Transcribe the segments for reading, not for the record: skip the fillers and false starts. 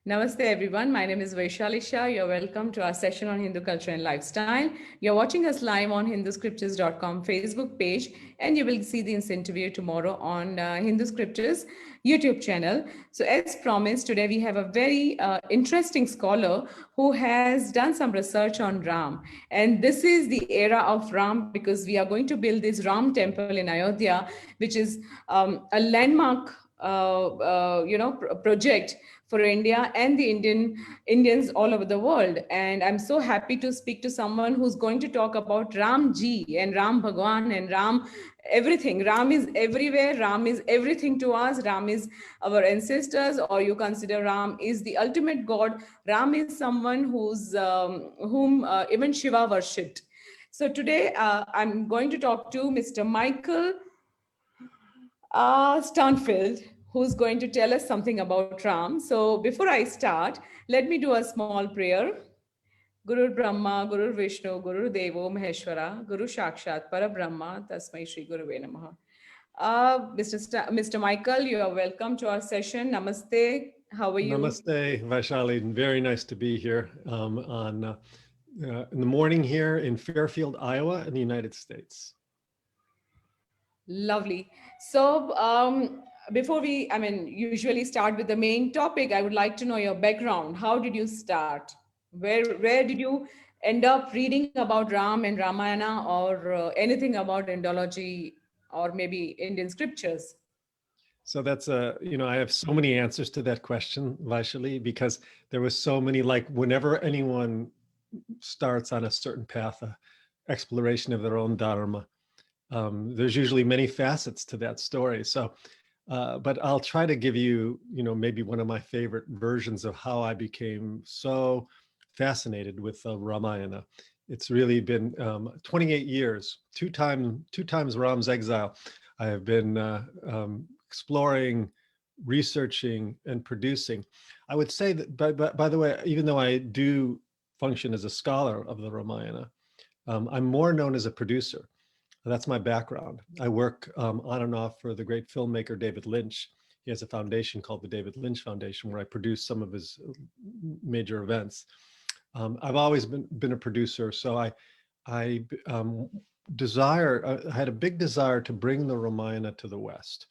Namaste everyone. My name is Vaishali Shah. You're welcome to our session on Hindu culture and lifestyle. You're watching us live on hinduscriptures.com Facebook page, and you will see this interview tomorrow on Hindu Scriptures YouTube channel. So as promised, today we have a very interesting scholar who has done some research on Ram. And this is the era of Ram because we are going to build this Ram temple in Ayodhya, which is a landmark project for India and the Indians all over the world. And I'm so happy to speak to someone who's going to talk about Ram Ji and Ram Bhagwan and Ram everything. Ram is everywhere. Ram is everything to us. Ram is our ancestors, or you consider Ram is the ultimate God. Ram is someone whom even Shiva worshipped. So today I'm going to talk to Mr. Michael Sternfeld, who's going to tell us something about Ram. So before I start, let me do a small prayer. Guru Brahma, Guru Vishnu, Guru Devo Maheshwara, Guru Shakshat Parabrahma, Tasmai Shri Guru Namaha. Mr. Michael, you are welcome to our session. Namaste. How are you? Namaste, Vaishali. Very nice to be here in the morning here in Fairfield, Iowa, in the United States. Lovely. So before usually start with the main topic, I would like to know your background. How did you start? Where did you end up reading about Ram and Ramayana or anything about Indology or maybe Indian scriptures? So that's I have so many answers to that question, Vaishali, because there was so many, like whenever anyone starts on a certain path, exploration of their own Dharma, there's usually many facets to that story. So, but I'll try to give you, maybe one of my favorite versions of how I became so fascinated with Ramayana. It's really been 28 years, two times Ram's Exile. I have been exploring, researching, and producing. I would say that, by the way, even though I do function as a scholar of the Ramayana, I'm more known as a producer. That's my background. I work on and off for the great filmmaker David Lynch. He has a foundation called the David Lynch Foundation, where I produce some of his major events. I've always been a producer, so I had a big desire to bring the Ramayana to the West.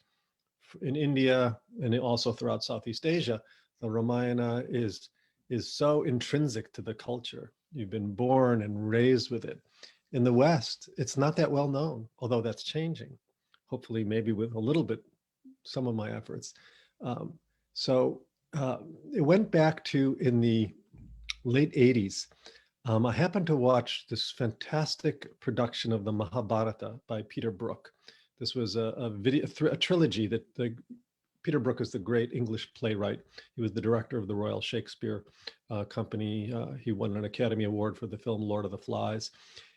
In India and also throughout Southeast Asia, the Ramayana is so intrinsic to the culture. You've been born and raised with it. In the West, it's not that well known, although that's changing. Hopefully, maybe with a little bit, some of my efforts. It went back to in the late 80s. I happened to watch this fantastic production of the Mahabharata by Peter Brook. This was a trilogy that Peter Brook is the great English playwright. He was the director of the Royal Shakespeare Company. He won an Academy Award for the film Lord of the Flies.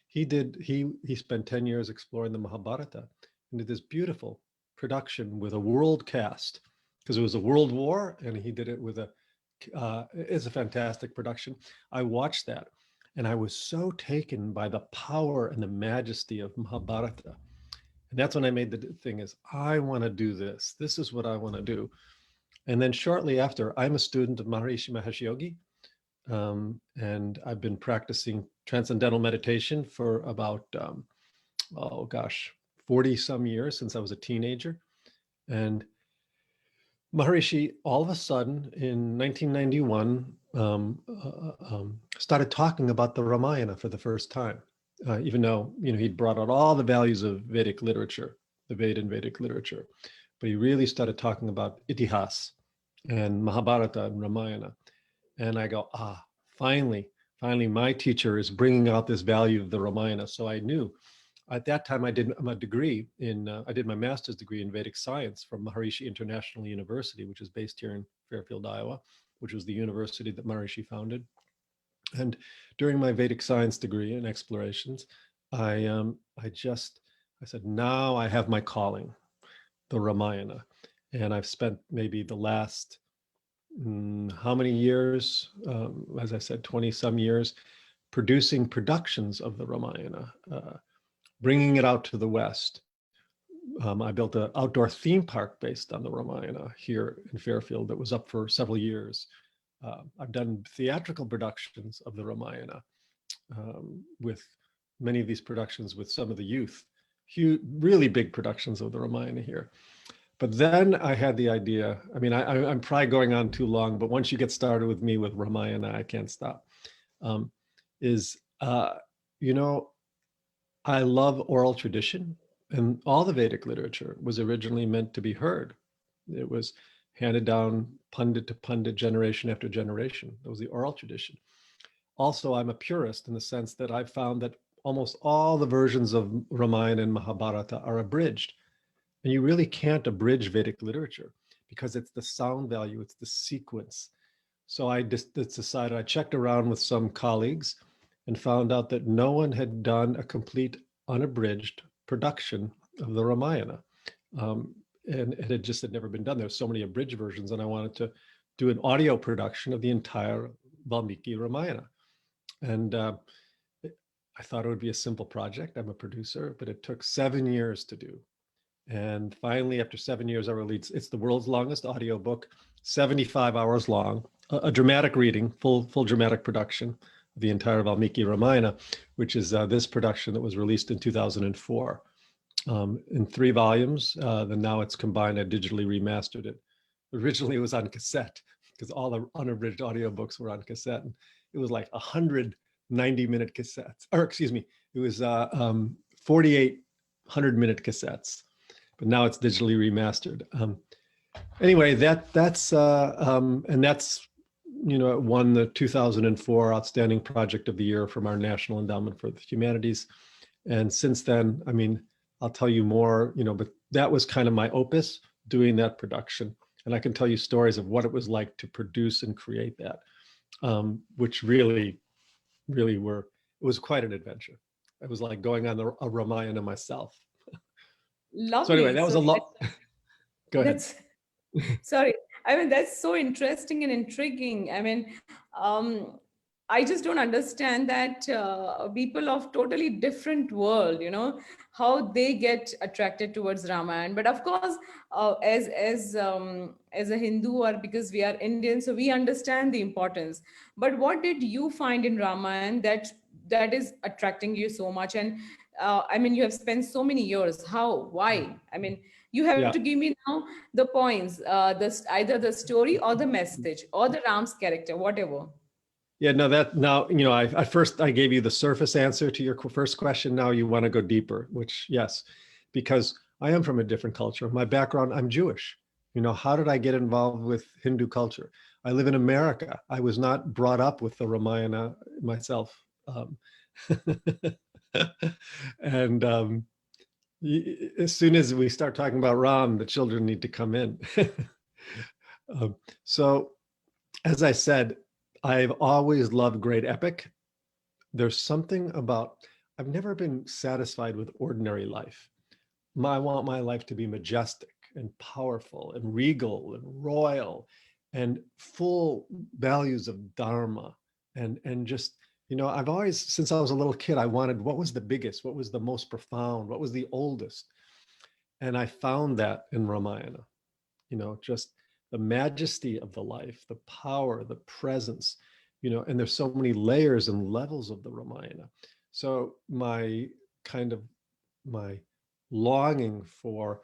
He spent 10 years exploring the Mahabharata and did this beautiful production with a world cast, because it was a world war, and he did it with it's a fantastic production. I watched that and I was so taken by the power and the majesty of Mahabharata. And that's when I made the thing is, I want to do this. This is what I want to do. And then shortly after, I'm a student of Maharishi Mahesh Yogi. And I've been practicing transcendental meditation for about, 40 some years, since I was a teenager. And Maharishi, all of a sudden in 1991, started talking about the Ramayana for the first time, even though, he'd brought out all the values of Vedic literature, the Veda and Vedic literature, but he really started talking about Itihas and Mahabharata and Ramayana. And I go, finally, my teacher is bringing out this value of the Ramayana. So I knew. At that time, I did my degree I did my master's degree in Vedic science from Maharishi International University, which is based here in Fairfield, Iowa, which was the university that Maharishi founded. And during my Vedic science degree and explorations, I said, now I have my calling, the Ramayana. And I've spent maybe the last how many years, as I said, 20 some years, producing productions of the Ramayana, bringing it out to the West. I built an outdoor theme park based on the Ramayana here in Fairfield that was up for several years. I've done theatrical productions of the Ramayana, with many of these productions with some of the youth, huge, really big productions of the Ramayana here. But then I had the idea, I mean, I'm probably going on too long, but once you get started with me with Ramayana, I can't stop, um, is, you know, I love oral tradition, and all the Vedic literature was originally meant to be heard. It was handed down pundit to pundit, generation after generation. That was the oral tradition. Also, I'm a purist in the sense that I've found that almost all the versions of Ramayana and Mahabharata are abridged. And you really can't abridge Vedic literature because it's the sound value, it's the sequence. So I just decided, I checked around with some colleagues and found out that no one had done a complete unabridged production of the Ramayana. And it had never been done. There's so many abridged versions, and I wanted to do an audio production of the entire Valmiki Ramayana. And I thought it would be a simple project. I'm a producer, but it took 7 years to do. And finally, after 7 years, I released, it's the world's longest audiobook, 75 hours long, a dramatic reading, full dramatic production of the entire Valmiki Ramayana, which is this production that was released in 2004 in 3 volumes. Then now it's combined, I digitally remastered it. Originally, it was on cassette because all the unabridged audiobooks were on cassette. And it was like 190-minute cassettes, or excuse me, it was 48 100-minute cassettes. But now it's digitally remastered. Anyway, that's and that's, you know, it won the 2004 Outstanding Project of the Year from our National Endowment for the Humanities. And since then, I mean, I'll tell you more, you know, but that was kind of my opus, doing that production. And I can tell you stories of what it was like to produce and create that, which really it was quite an adventure. It was like going on a Ramayana myself. So anyway, Lovely. that was So a lot. Go ahead. that's sorry. I mean, that's so interesting and intriguing. I mean, I just don't understand that people of totally different world, you know, how they get attracted towards Ramayana. But of course, as a Hindu, or because we are Indian, so we understand the importance. But what did you find in Ramayana that is attracting you so much? And I mean, you have spent so many years. How? Why? I mean, you have to Yeah. give me now the points, either the story or the message or the Ram's character, whatever. Yeah, no, that now, you know, I first I gave you the surface answer to your first question. Now you want to go deeper, which yes, because I am from a different culture. My background, I'm Jewish. You know, how did I get involved with Hindu culture? I live in America. I was not brought up with the Ramayana myself. And as soon as we start talking about Ram, the children need to come in. So, as I said, I've always loved great epic. There's something about, I've never been satisfied with ordinary life. I want my life to be majestic and powerful and regal and royal and full values of Dharma. And just, you know, I've always, since I was a little kid, I wanted, what was the biggest? What was the most profound? What was the oldest? And I found that in Ramayana, you know, just the majesty of the life, the power, the presence, you know, and there's so many layers and levels of the Ramayana. So my longing for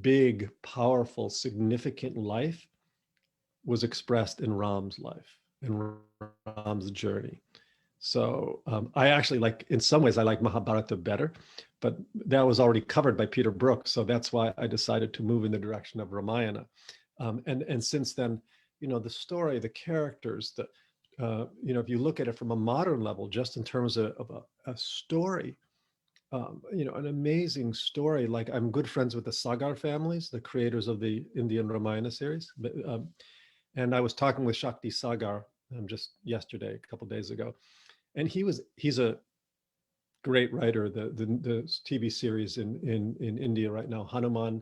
big, powerful, significant life was expressed in Ram's life and Ram's journey. So I actually like, in some ways, I like Mahabharata better, but that was already covered by Peter Brook. So that's why I decided to move in the direction of Ramayana. And since then, you know, the story, the characters, you know, if you look at it from a modern level, just in terms of a story, you know, an amazing story. Like, I'm good friends with the Sagar families, the creators of the Indian Ramayana series. And I was talking with Shakti Sagar just yesterday, a couple of days ago, and he's a great writer. The TV series in India right now, Hanuman.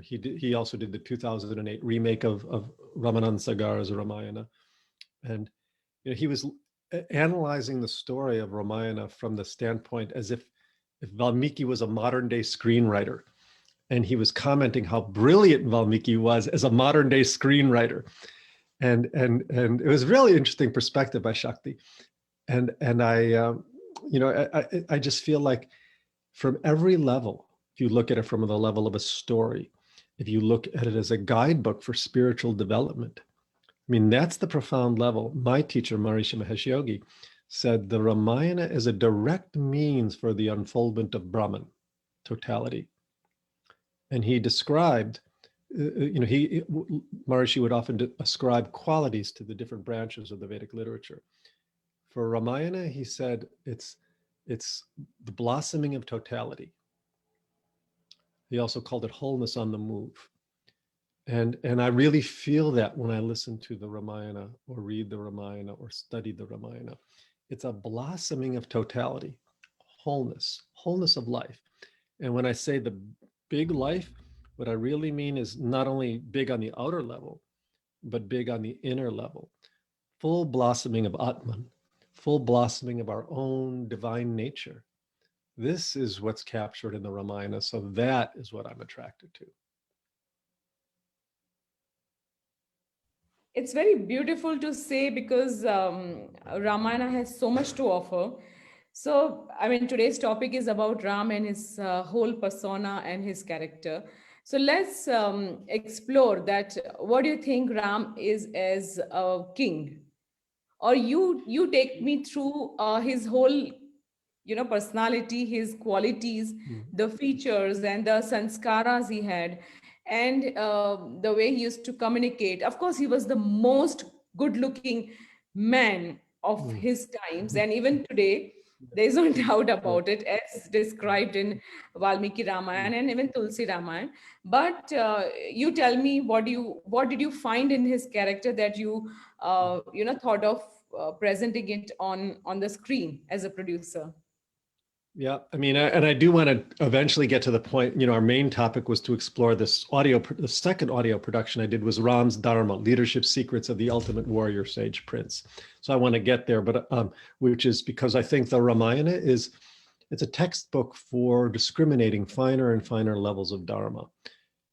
He also did the 2008 remake of Ramanand Sagar's Ramayana, and you know, he was analyzing the story of Ramayana from the standpoint as if Valmiki was a modern day screenwriter, and he was commenting how brilliant Valmiki was as a modern day screenwriter. And it was really interesting perspective by Shakti. And I just feel like from every level, if you look at it from the level of a story, if you look at it as a guidebook for spiritual development, I mean, that's the profound level. My teacher, Maharishi Mahesh Yogi, said the Ramayana is a direct means for the unfoldment of Brahman, totality. And he described, Maharishi would often ascribe qualities to the different branches of the Vedic literature. For Ramayana, he said it's the blossoming of totality. He also called it wholeness on the move. And I really feel that when I listen to the Ramayana or read the Ramayana or study the Ramayana. It's a blossoming of totality, wholeness of life. And when I say the big life, what I really mean is not only big on the outer level, but big on the inner level. Full blossoming of Atman, full blossoming of our own divine nature. This is what's captured in the Ramayana. So that is what I'm attracted to. It's very beautiful to say because Ramayana has so much to offer. So, I mean, today's topic is about Ram and his whole persona and his character. So let's explore that. What do you think Ram is as a king? Or you take me through his whole personality, his qualities, the features and the sanskaras he had, and the way he used to communicate. Of course, he was the most good looking man of his times, and even today there is no doubt about it, as described in Valmiki Ramayana and even Tulsi Ramayana. But you tell me, what did you find in his character that you thought of presenting it on the screen as a producer? Yeah, I mean, and I do want to eventually get to the point, our main topic was to explore this the second audio production I did was Ram's Dharma, Leadership Secrets of the Ultimate Warrior Sage Prince. So I want to get there, but which is because I think the Ramayana it's a textbook for discriminating finer and finer levels of Dharma.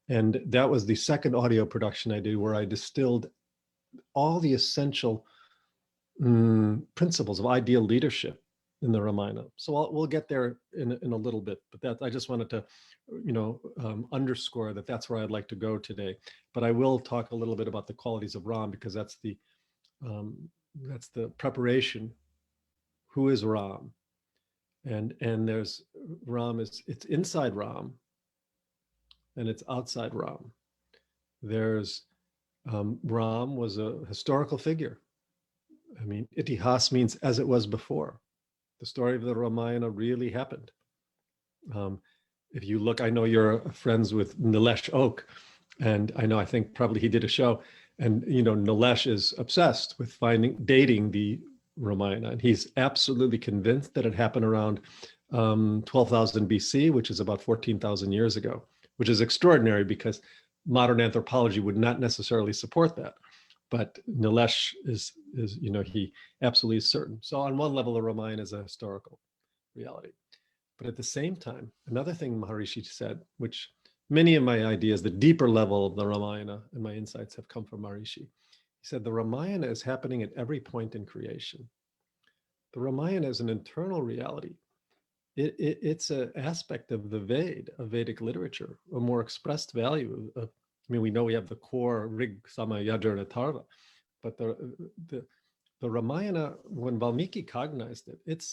And that was the second audio production I did where I distilled all the essential principles of ideal leadership in the Ramayana. So we'll get there in a little bit, but that I just wanted to, underscore that that's where I'd like to go today. But I will talk a little bit about the qualities of Ram because that's the preparation. Who is Ram? And there's Ram it's inside Ram, and it's outside Ram. There's Ram was a historical figure. I mean, itihas means as it was before. The story of the Ramayana really happened. If you look, I know you're friends with Nilesh Oak, and I think probably he did a show, and Nilesh is obsessed with dating the Ramayana, and he's absolutely convinced that it happened around 12,000 BC, which is about 14,000 years ago, which is extraordinary because modern anthropology would not necessarily support that. But Nilesh is he absolutely is certain. So on one level, the Ramayana is a historical reality. But at the same time, another thing Maharishi said, which many of my ideas, the deeper level of the Ramayana and my insights have come from Maharishi. He said the Ramayana is happening at every point in creation. The Ramayana is an internal reality. It's an aspect of the Vedic literature, a more expressed value of we know we have the core Rig, Sama, Yajur, and Atharva, but the Ramayana, when Valmiki cognized it,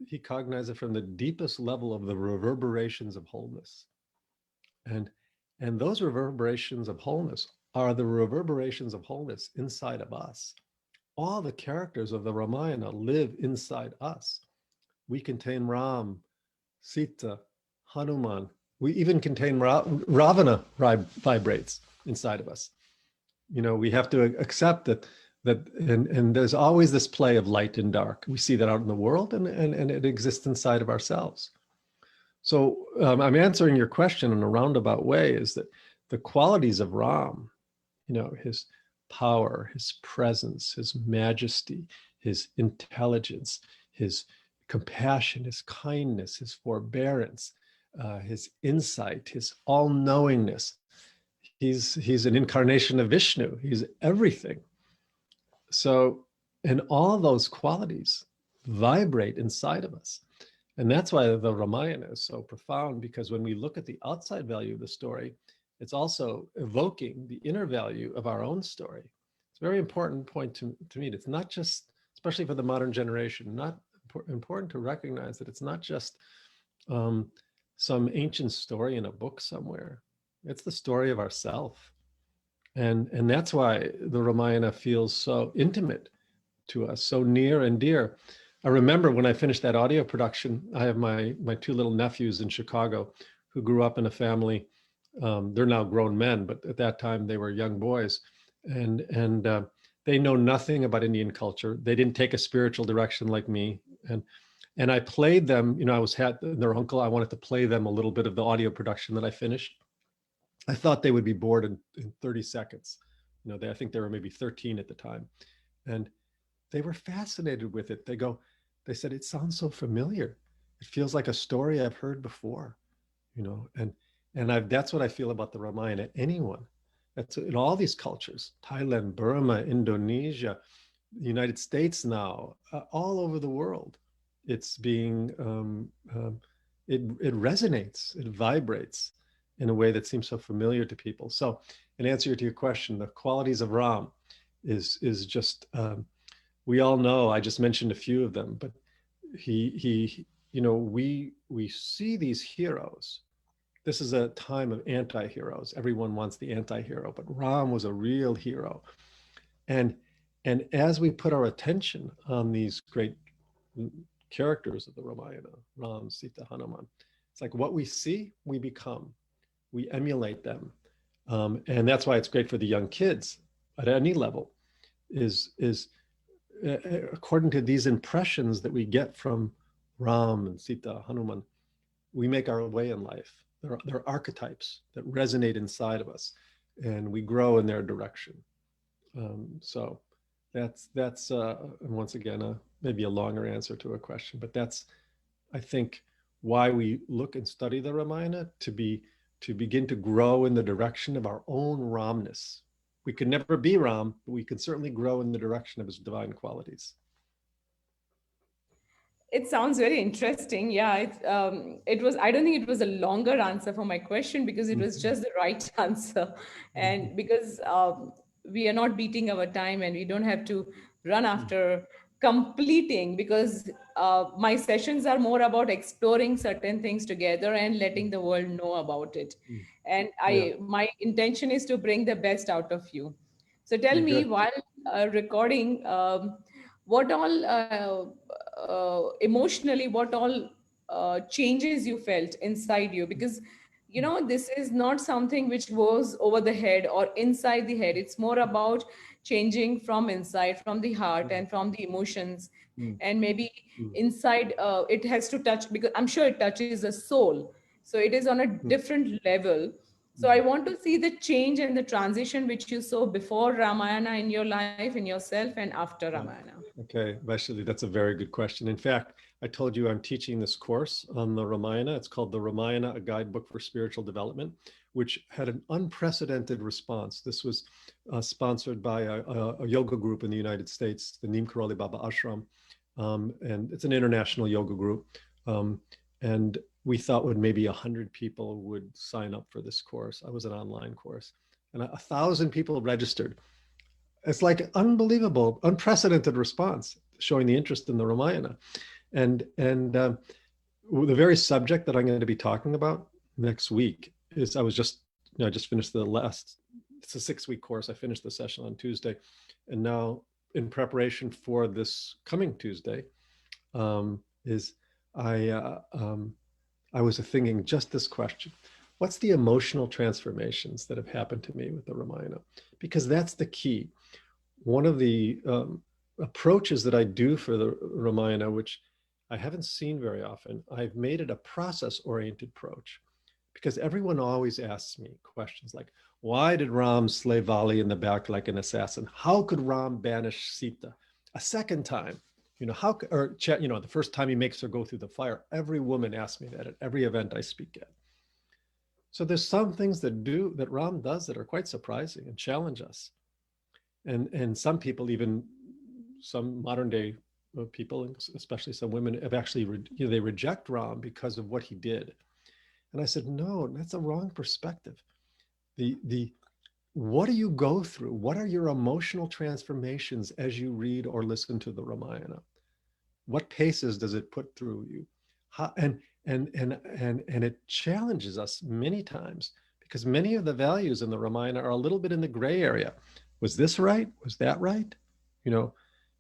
he cognized it from the deepest level of the reverberations of wholeness, and those reverberations of wholeness are the reverberations of wholeness inside of us. All the characters of the Ramayana live inside us. We contain Ram, Sita, Hanuman. We even contain Ravana vibrates inside of us. We have to accept that and there's always this play of light and dark. We see that out in the world and it exists inside of ourselves. So I'm answering your question in a roundabout way is that the qualities of Ram, his power, his presence, his majesty, his intelligence, his compassion, his kindness, his forbearance, his insight, his all-knowingness, he's an incarnation of Vishnu. He's everything. So, and all those qualities vibrate inside of us. And that's why the Ramayana is so profound, because when we look at the outside value of the story, it's also evoking the inner value of our own story. It's a very important point to me. It's not just, especially for the modern generation, not important to recognize that it's not just some ancient story in a book somewhere. It's the story of ourself. And that's why the Ramayana feels so intimate to us, so near and dear. I remember when I finished that audio production, I have my two little nephews in Chicago who grew up in a family. They're now grown men, but at that time they were young boys, and they know nothing about Indian culture. They didn't take a spiritual direction like me, and I played them. I was their uncle. I wanted to play them a little bit of the audio production that I finished. I thought they would be bored in 30 seconds. I think they were maybe 13 at the time, and they were fascinated with it. They said, it sounds so familiar. It feels like a story I've heard before, and that's what I feel about the Ramayana. Anyone, that's in all these cultures, Thailand, Burma, Indonesia, the United States now, all over the world, it's being, it resonates, it vibrates in a way that seems so familiar to people. So in answer to your question, the qualities of Ram is just, we all know, I just mentioned a few of them, but we see these heroes. This is a time of anti-heroes. Everyone wants the anti-hero, but Ram was a real hero. And as we put our attention on these great characters of the Ramayana, Ram, Sita, Hanuman, it's like what we see, we become. We emulate them. And that's why it's great for the young kids at any level, is according to these impressions that we get from Ram and Sita, Hanuman, we make our way in life. They're archetypes that resonate inside of us, and we grow in their direction. So that's once again, maybe a longer answer to a question, but that's, I think, why we look and study the Ramayana, to begin to grow in the direction of our own Ramness. We could never be Ram, but we can certainly grow in the direction of his divine qualities. It sounds very interesting. Yeah, it was. I don't think it was a longer answer for my question, because it was just the right answer, and because we are not beating our time and we don't have to run after completing, because my sessions are more about exploring certain things together and letting the world know about it. And Yeah, my intention is to bring the best out of you. So tell me, good. while recording, what all emotionally, what all changes you felt inside you? Because this is not something which goes over the head or inside the head. It's more about changing from inside, from the heart and from the emotions. Mm, And maybe mm, inside, it has to touch, because I'm sure it touches the soul, so it is on a mm, different level. So I mm. want to see the change and the transition which you saw before Ramayana in your life, in yourself, and after Yeah. Ramayana. Okay, Vaishali, that's a very good question. In fact, I told you I'm teaching this course on the Ramayana. It's called the Ramayana, a Guidebook for Spiritual Development, which had an unprecedented response. This was sponsored by a yoga group in the United States, the Neem Karoli Baba Ashram, and it's an international yoga group. And we thought would maybe 100 people would sign up for this course. I was an online course, and 1,000 people registered. It's like unbelievable, unprecedented response, showing the interest in the Ramayana. And the very subject that I'm going to be talking about next week is, I just finished it's a 6-week course. I finished the session on Tuesday. And now in preparation for this coming Tuesday, is I was thinking just this question: what's the emotional transformations that have happened to me with the Ramayana? Because that's the key. One of the approaches that I do for the Ramayana, which I haven't seen very often, I've made it a process-oriented approach, because everyone always asks me questions like, why did Ram slay Vali in the back like an assassin? How could Ram banish Sita a second time? The first time he makes her go through the fire. Every woman asks me that at every event I speak at. So there's some things that Ram does that are quite surprising and challenge us. And some people, even some modern day people, especially some women, have actually they reject Ram because of what he did. And I said, no, that's a wrong perspective. The what do you go through? What are your emotional transformations as you read or listen to the Ramayana? What paces does it put through you? How, and it challenges us many times, because many of the values in the Ramayana are a little bit in the gray area. Was this right? Was that right? You know,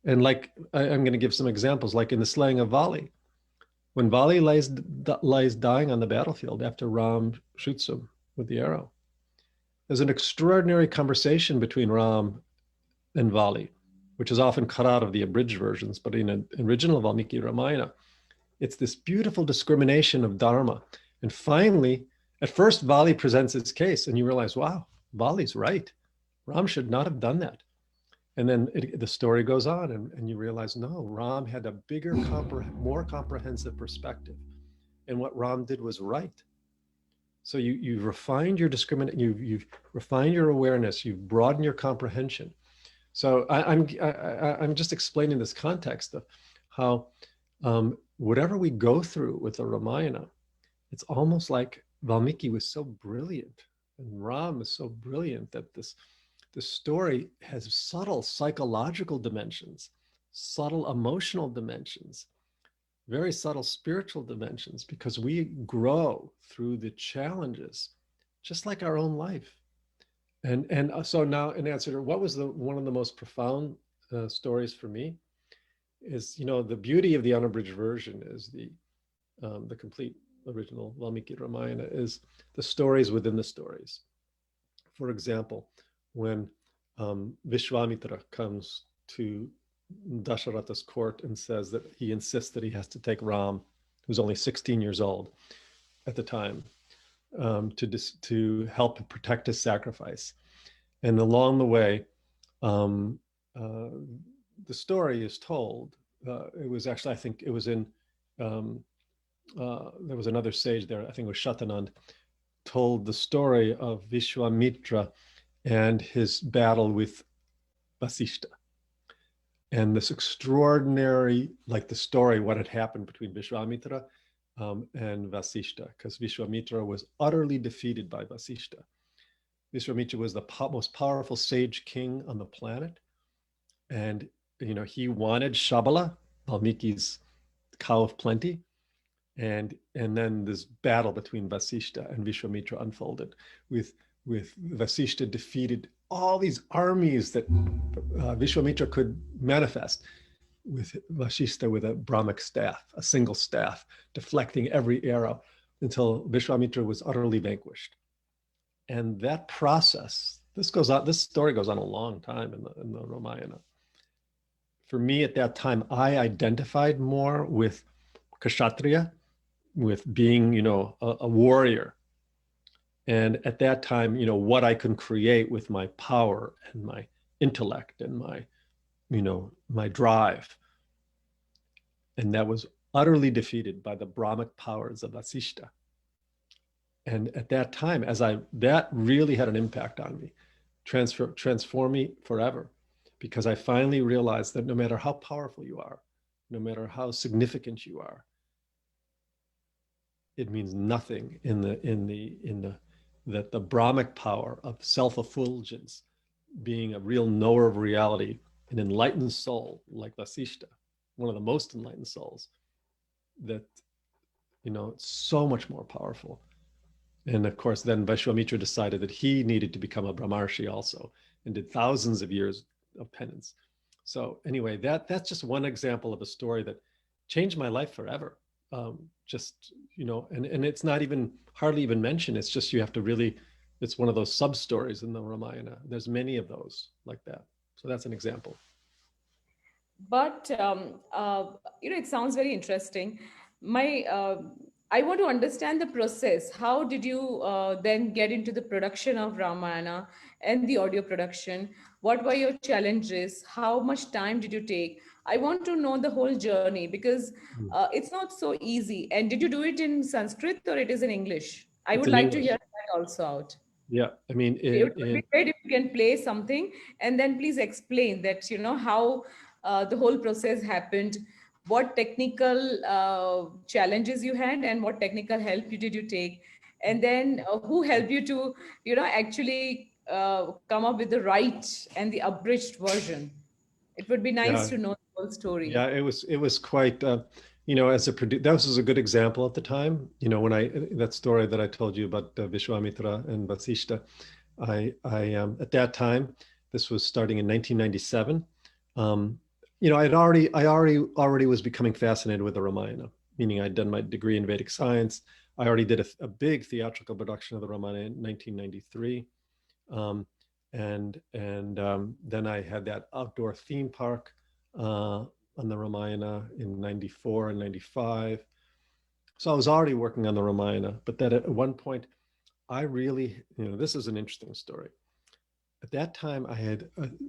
and like I'm going to give some examples, like in the slaying of Vali, when Vali lies dying on the battlefield after Ram shoots him with the arrow. There's an extraordinary conversation between Ram and Vali, which is often cut out of the abridged versions, but in an original Valmiki Ramayana, it's this beautiful discrimination of Dharma. And finally, at first, Vali presents his case, and you realize, wow, Vali's right. Ram should not have done that. And then the story goes on, and you realize, no, Ram had a bigger, more comprehensive perspective. And what Ram did was right. So you've refined your discrimination, you've refined your awareness, you've broadened your comprehension. So I'm just explaining this context of how whatever we go through with the Ramayana, it's almost like Valmiki was so brilliant and Ram is so brilliant that the story has subtle psychological dimensions, subtle emotional dimensions, very subtle spiritual dimensions, because we grow through the challenges, just like our own life. And so now, in answer to what was one of the most profound stories for me is, the beauty of the unabridged version is the complete original Valmiki Ramayana is the stories within the stories. For example, when Vishwamitra comes to Dasharatha's court and says that he insists that he has to take Ram, who's only 16 years old at the time, to help protect his sacrifice. And along the way, the story is told. It was actually, I think it was in, there was another sage there, I think it was Shatanand, told the story of Vishwamitra and his battle with Vasishta. And this extraordinary, like the story, what had happened between Vishwamitra and Vasishta, because Vishwamitra was utterly defeated by Vasishta. Vishwamitra was the most powerful sage king on the planet. And, he wanted Shabala, Valmiki's cow of plenty. And then this battle between Vasishta and Vishwamitra unfolded with Vasishta defeated all these armies that Vishwamitra could manifest, with Vasishta with a Brahmic staff, a single staff, deflecting every arrow until Vishwamitra was utterly vanquished. And that process, this story goes on a long time in the Ramayana. For me at that time, I identified more with Kshatriya, with being, a warrior. And at that time, what I can create with my power and my intellect and my drive. And that was utterly defeated by the Brahmic powers of Vasishta. And at that time, that really had an impact on me, transform me forever, because I finally realized that no matter how powerful you are, no matter how significant you are, it means nothing that the Brahmic power of self-effulgence, being a real knower of reality, an enlightened soul like Vasishta, one of the most enlightened souls, that, it's so much more powerful. And of course, then Vishwamitra decided that he needed to become a Brahmarshi also, and did thousands of years of penance. So anyway, that's just one example of a story that changed my life forever. And it's not even hardly even mentioned. It's just, you have to really, it's one of those sub stories in the Ramayana. There's many of those like that. So that's an example. But it sounds very interesting. I want to understand the process. How did you then get into the production of Ramayana and the audio production? What were your challenges? How much time did you take? I want to know the whole journey, because it's not so easy. And did you do it in Sanskrit or it is in English? I It's would in like to hear English. that also out. Yeah, I mean, It would be in great if you can play something and then please explain that, how the whole process happened, what technical challenges you had, and what technical help did you take, and then who helped you to, actually come up with the right and the abridged version. It would be nice yeah, to know the whole story. yeah, it was quite, as a that was a good example at the time. When that story that I told you about Vishwamitra and Vasishta, I at that time, this was starting in 1997. Um, I already was becoming fascinated with the Ramayana, meaning I'd done my degree in Vedic science. I already did a big theatrical production of the Ramayana in 1993. Um, and then I had that outdoor theme park on the Ramayana in 94 and 95. So I was already working on the Ramayana, but that at one point, I really, this is an interesting story. At that time, I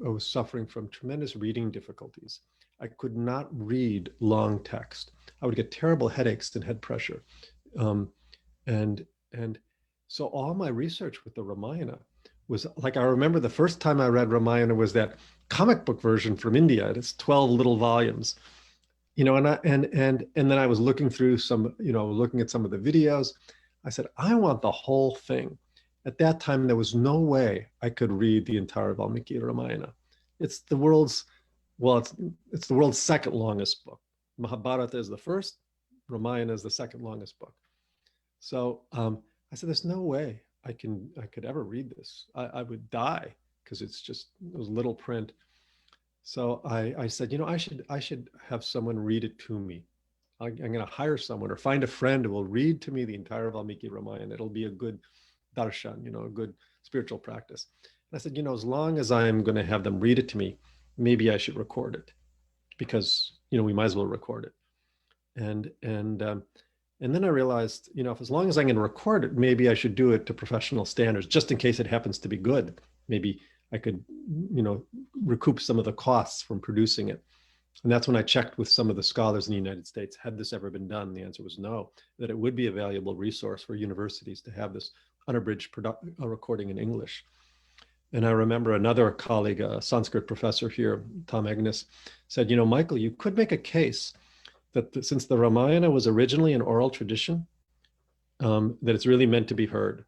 was suffering from tremendous reading difficulties. I could not read long text. I would get terrible headaches and head pressure. Um, and and so all my research with the Ramayana was like, I remember the first time I read Ramayana was that comic book version from India. It's 12 little volumes, and then I was looking through looking at some of the videos. I said, I want the whole thing. At that time, there was no way I could read the entire Valmiki Ramayana. It's the world's, well, it's the world's second longest book. Mahabharata is the first, Ramayana is the second longest book. So I said, there's no way I could ever read this. I would die because it was little print. So I said, I should have someone read it to me. I'm going to hire someone or find a friend who will read to me the entire Valmiki Ramayana. It'll be a good darshan, a good spiritual practice. And I said, as long as I'm going to have them read it to me, maybe I should record it because, we might as well record it. And then I realized, if as long as I'm going to record it, maybe I should do it to professional standards, just in case it happens to be good. Maybe I could, recoup some of the costs from producing it. And that's when I checked with some of the scholars in the United States, had this ever been done? The answer was no, that it would be a valuable resource for universities to have this unabridged recording in English. And I remember another colleague, a Sanskrit professor here, Tom Agnes, said, Michael, you could make a case that since the Ramayana was originally an oral tradition, that it's really meant to be heard,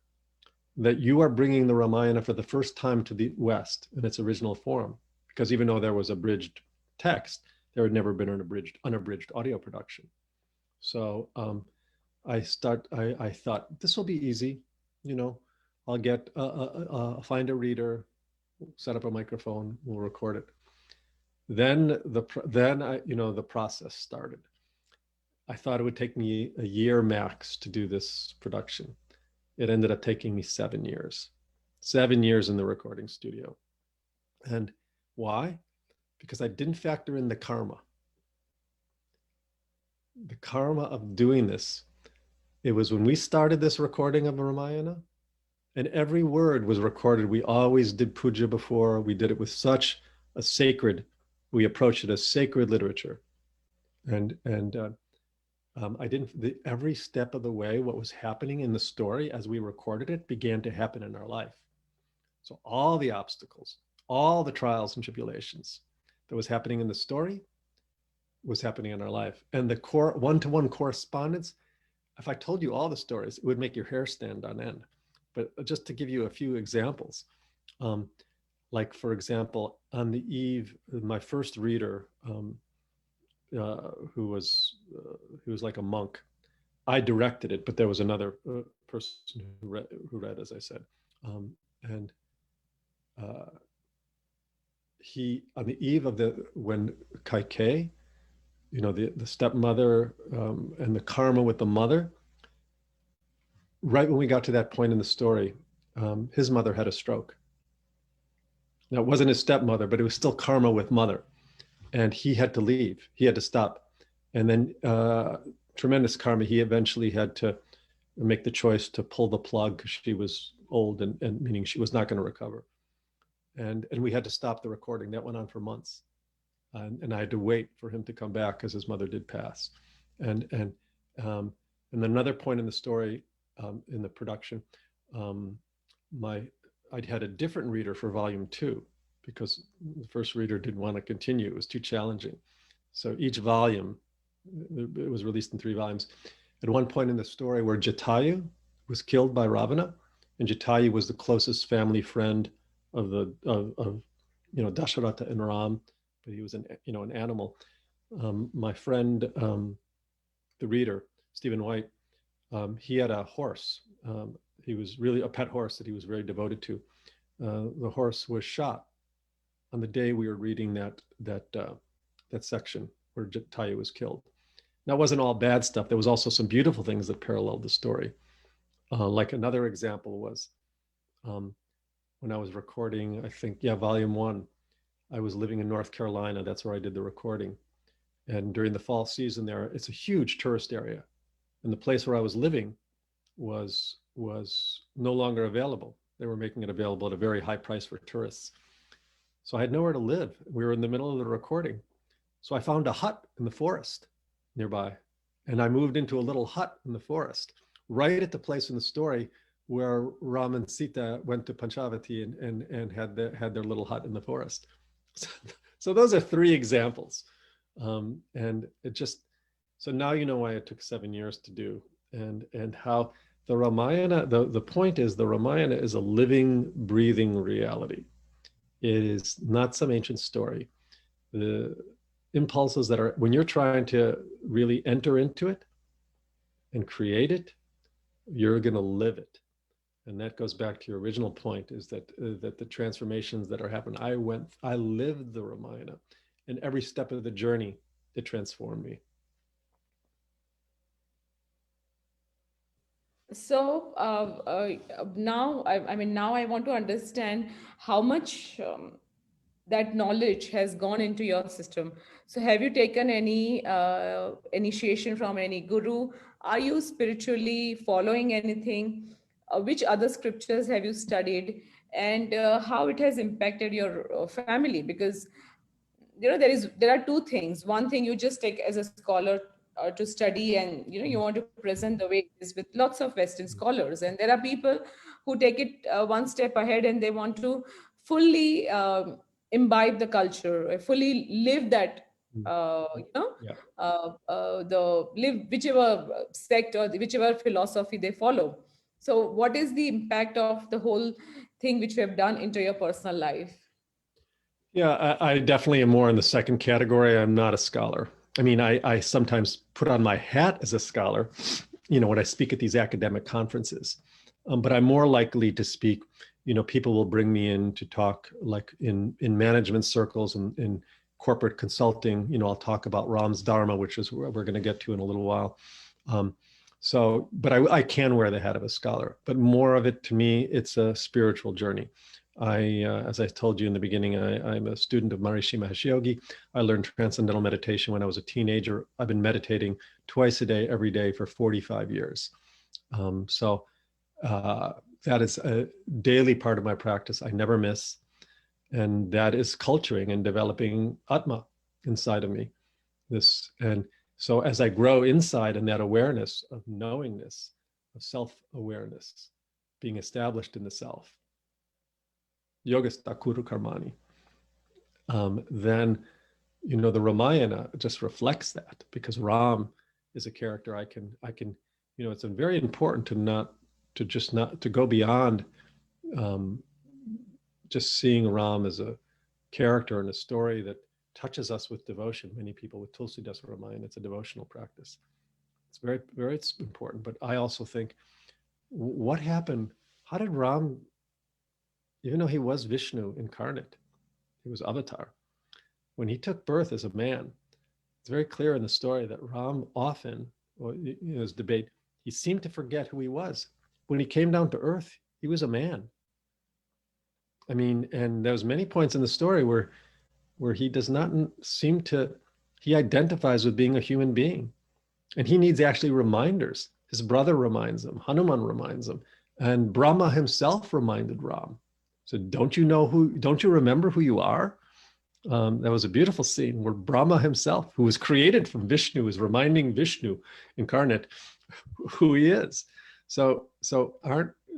that you are bringing the Ramayana for the first time to the West in its original form, because even though there was abridged text, there had never been an unabridged audio production. So I thought this will be easy, I'll get find a reader, set up a microphone, we'll record it. Then the process started. I thought it would take me a year max to do this production. It ended up taking me 7 years. 7 years in the recording studio. And why? Because I didn't factor in the karma. The karma of doing this. It was when we started this recording of Ramayana, and every word was recorded. We always did puja before. We did it with such a sacred, we approached it as sacred literature. And I didn't, every step of the way, what was happening in the story as we recorded it began to happen in our life. So all the obstacles, all the trials and tribulations that was happening in the story was happening in our life. And the core one-to-one correspondence, if I told you all the stories, it would make your hair stand on end. But just to give you a few examples, like for example, on the eve, my first reader, who was like a monk, I directed it, but there was another person who read, as I said, and he, on the eve of when Kaikeyi, the stepmother, and the karma with the mother, right when we got to that point in the story, his mother had a stroke. Now, it wasn't his stepmother, but it was still karma with mother. And he had to leave. He had to stop. And then tremendous karma, he eventually had to make the choice to pull the plug because she was old and meaning she was not going to recover. And we had to stop the recording. That went on for months. And I had to wait for him to come back because his mother did pass. And then another point in the story, in the production, um, I'd had a different reader for volume 2 because the first reader didn't want to continue. It was too challenging. So each volume, it was released in 3 volumes. At one point in the story where Jatayu was killed by Ravana, and Jatayu was the closest family friend of Dasharatha and Ram, but he was an animal. My friend, the reader, Stephen White, he had a horse. He was really a pet horse that he was very devoted to. The horse was shot on the day we were reading that section where Jatayu was killed. Now, it wasn't all bad stuff. There was also some beautiful things that paralleled the story. Like another example was when I was recording, I think, volume 1, I was living in North Carolina. That's where I did the recording. And during the fall season there, it's a huge tourist area. And the place where I was living was no longer available. They were making it available at a very high price for tourists. So I had nowhere to live. We were in the middle of the recording. So I found a hut in the forest nearby. And I moved into a little hut in the forest, right at the place in the story where Ram and Sita went to Panchavati and had their little hut in the forest. So those are 3 examples. And it just, so now you know why it took 7 years to do, and how the Ramayana, the point is the Ramayana is a living, breathing reality. It is not some ancient story. The impulses that are, when you're trying to really enter into it and create it, you're going to live it. And that goes back to your original point, is that the transformations that are happening, I lived the Ramayana, and every step of the journey, it transformed me. So now, now I want to understand how much that knowledge has gone into your system. So have you taken any initiation from any guru? Are you spiritually following anything? Which other scriptures have you studied? And how it has impacted your family? Because there are 2 things. One thing, you just take as a scholar to study, and you want to present the way it is with lots of Western scholars, and there are people who take it one step ahead, and they want to fully imbibe the culture, fully live that, Yeah. the live whichever sect or whichever philosophy they follow. So what is the impact of the whole thing which you have done into your personal life? Yeah, I definitely am more in the second category. I'm not a scholar. I mean, I sometimes put on my hat as a scholar, when I speak at these academic conferences. But I'm more likely to speak, people will bring me in to talk like in management circles and in corporate consulting. I'll talk about Ram's Dharma, which is what we're going to get to in a little while. But I can wear the hat of a scholar, but more of it to me, it's a spiritual journey. As I told you in the beginning, I'm a student of Maharishi Mahesh Yogi. I learned transcendental meditation when I was a teenager. I've been meditating twice a day, every day for 45 years. So that is a daily part of my practice. I never miss. And that is culturing and developing Atma inside of me. And so as I grow inside in that awareness of knowingness, of self-awareness, being established in the self, Yogastakuru Karmani, then, the Ramayana just reflects that, because Ram is a character I can, it's very important to go beyond just seeing Ram as a character in a story that touches us with devotion. Many people with Tulsidas Ramayana, it's a devotional practice. It's very, very important. But I also think, what happened? How did Ram, even though he was Vishnu incarnate, he was Avatar, when he took birth as a man, it's very clear in the story that Ram often, there's debate, he seemed to forget who he was. When he came down to earth, he was a man. I mean, and there's many points in the story where he does not seem to, he identifies with being a human being. And he needs actually reminders. His brother reminds him, Hanuman reminds him, and Brahma himself reminded Ram. So don't you remember who you are? That was a beautiful scene where Brahma himself, who was created from Vishnu, is reminding Vishnu incarnate who he is. So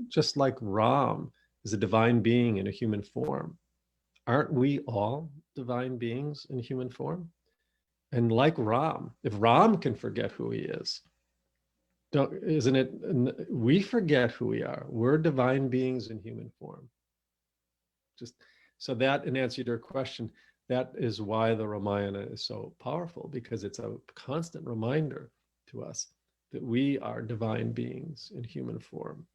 just like Ram is a divine being in a human form, aren't we all divine beings in human form? And like Ram, if Ram can forget who he is, isn't it? We forget who we are. We're divine beings in human form. Just so that, in answer to your question, that is why the Ramayana is so powerful, because it's a constant reminder to us that we are divine beings in human form,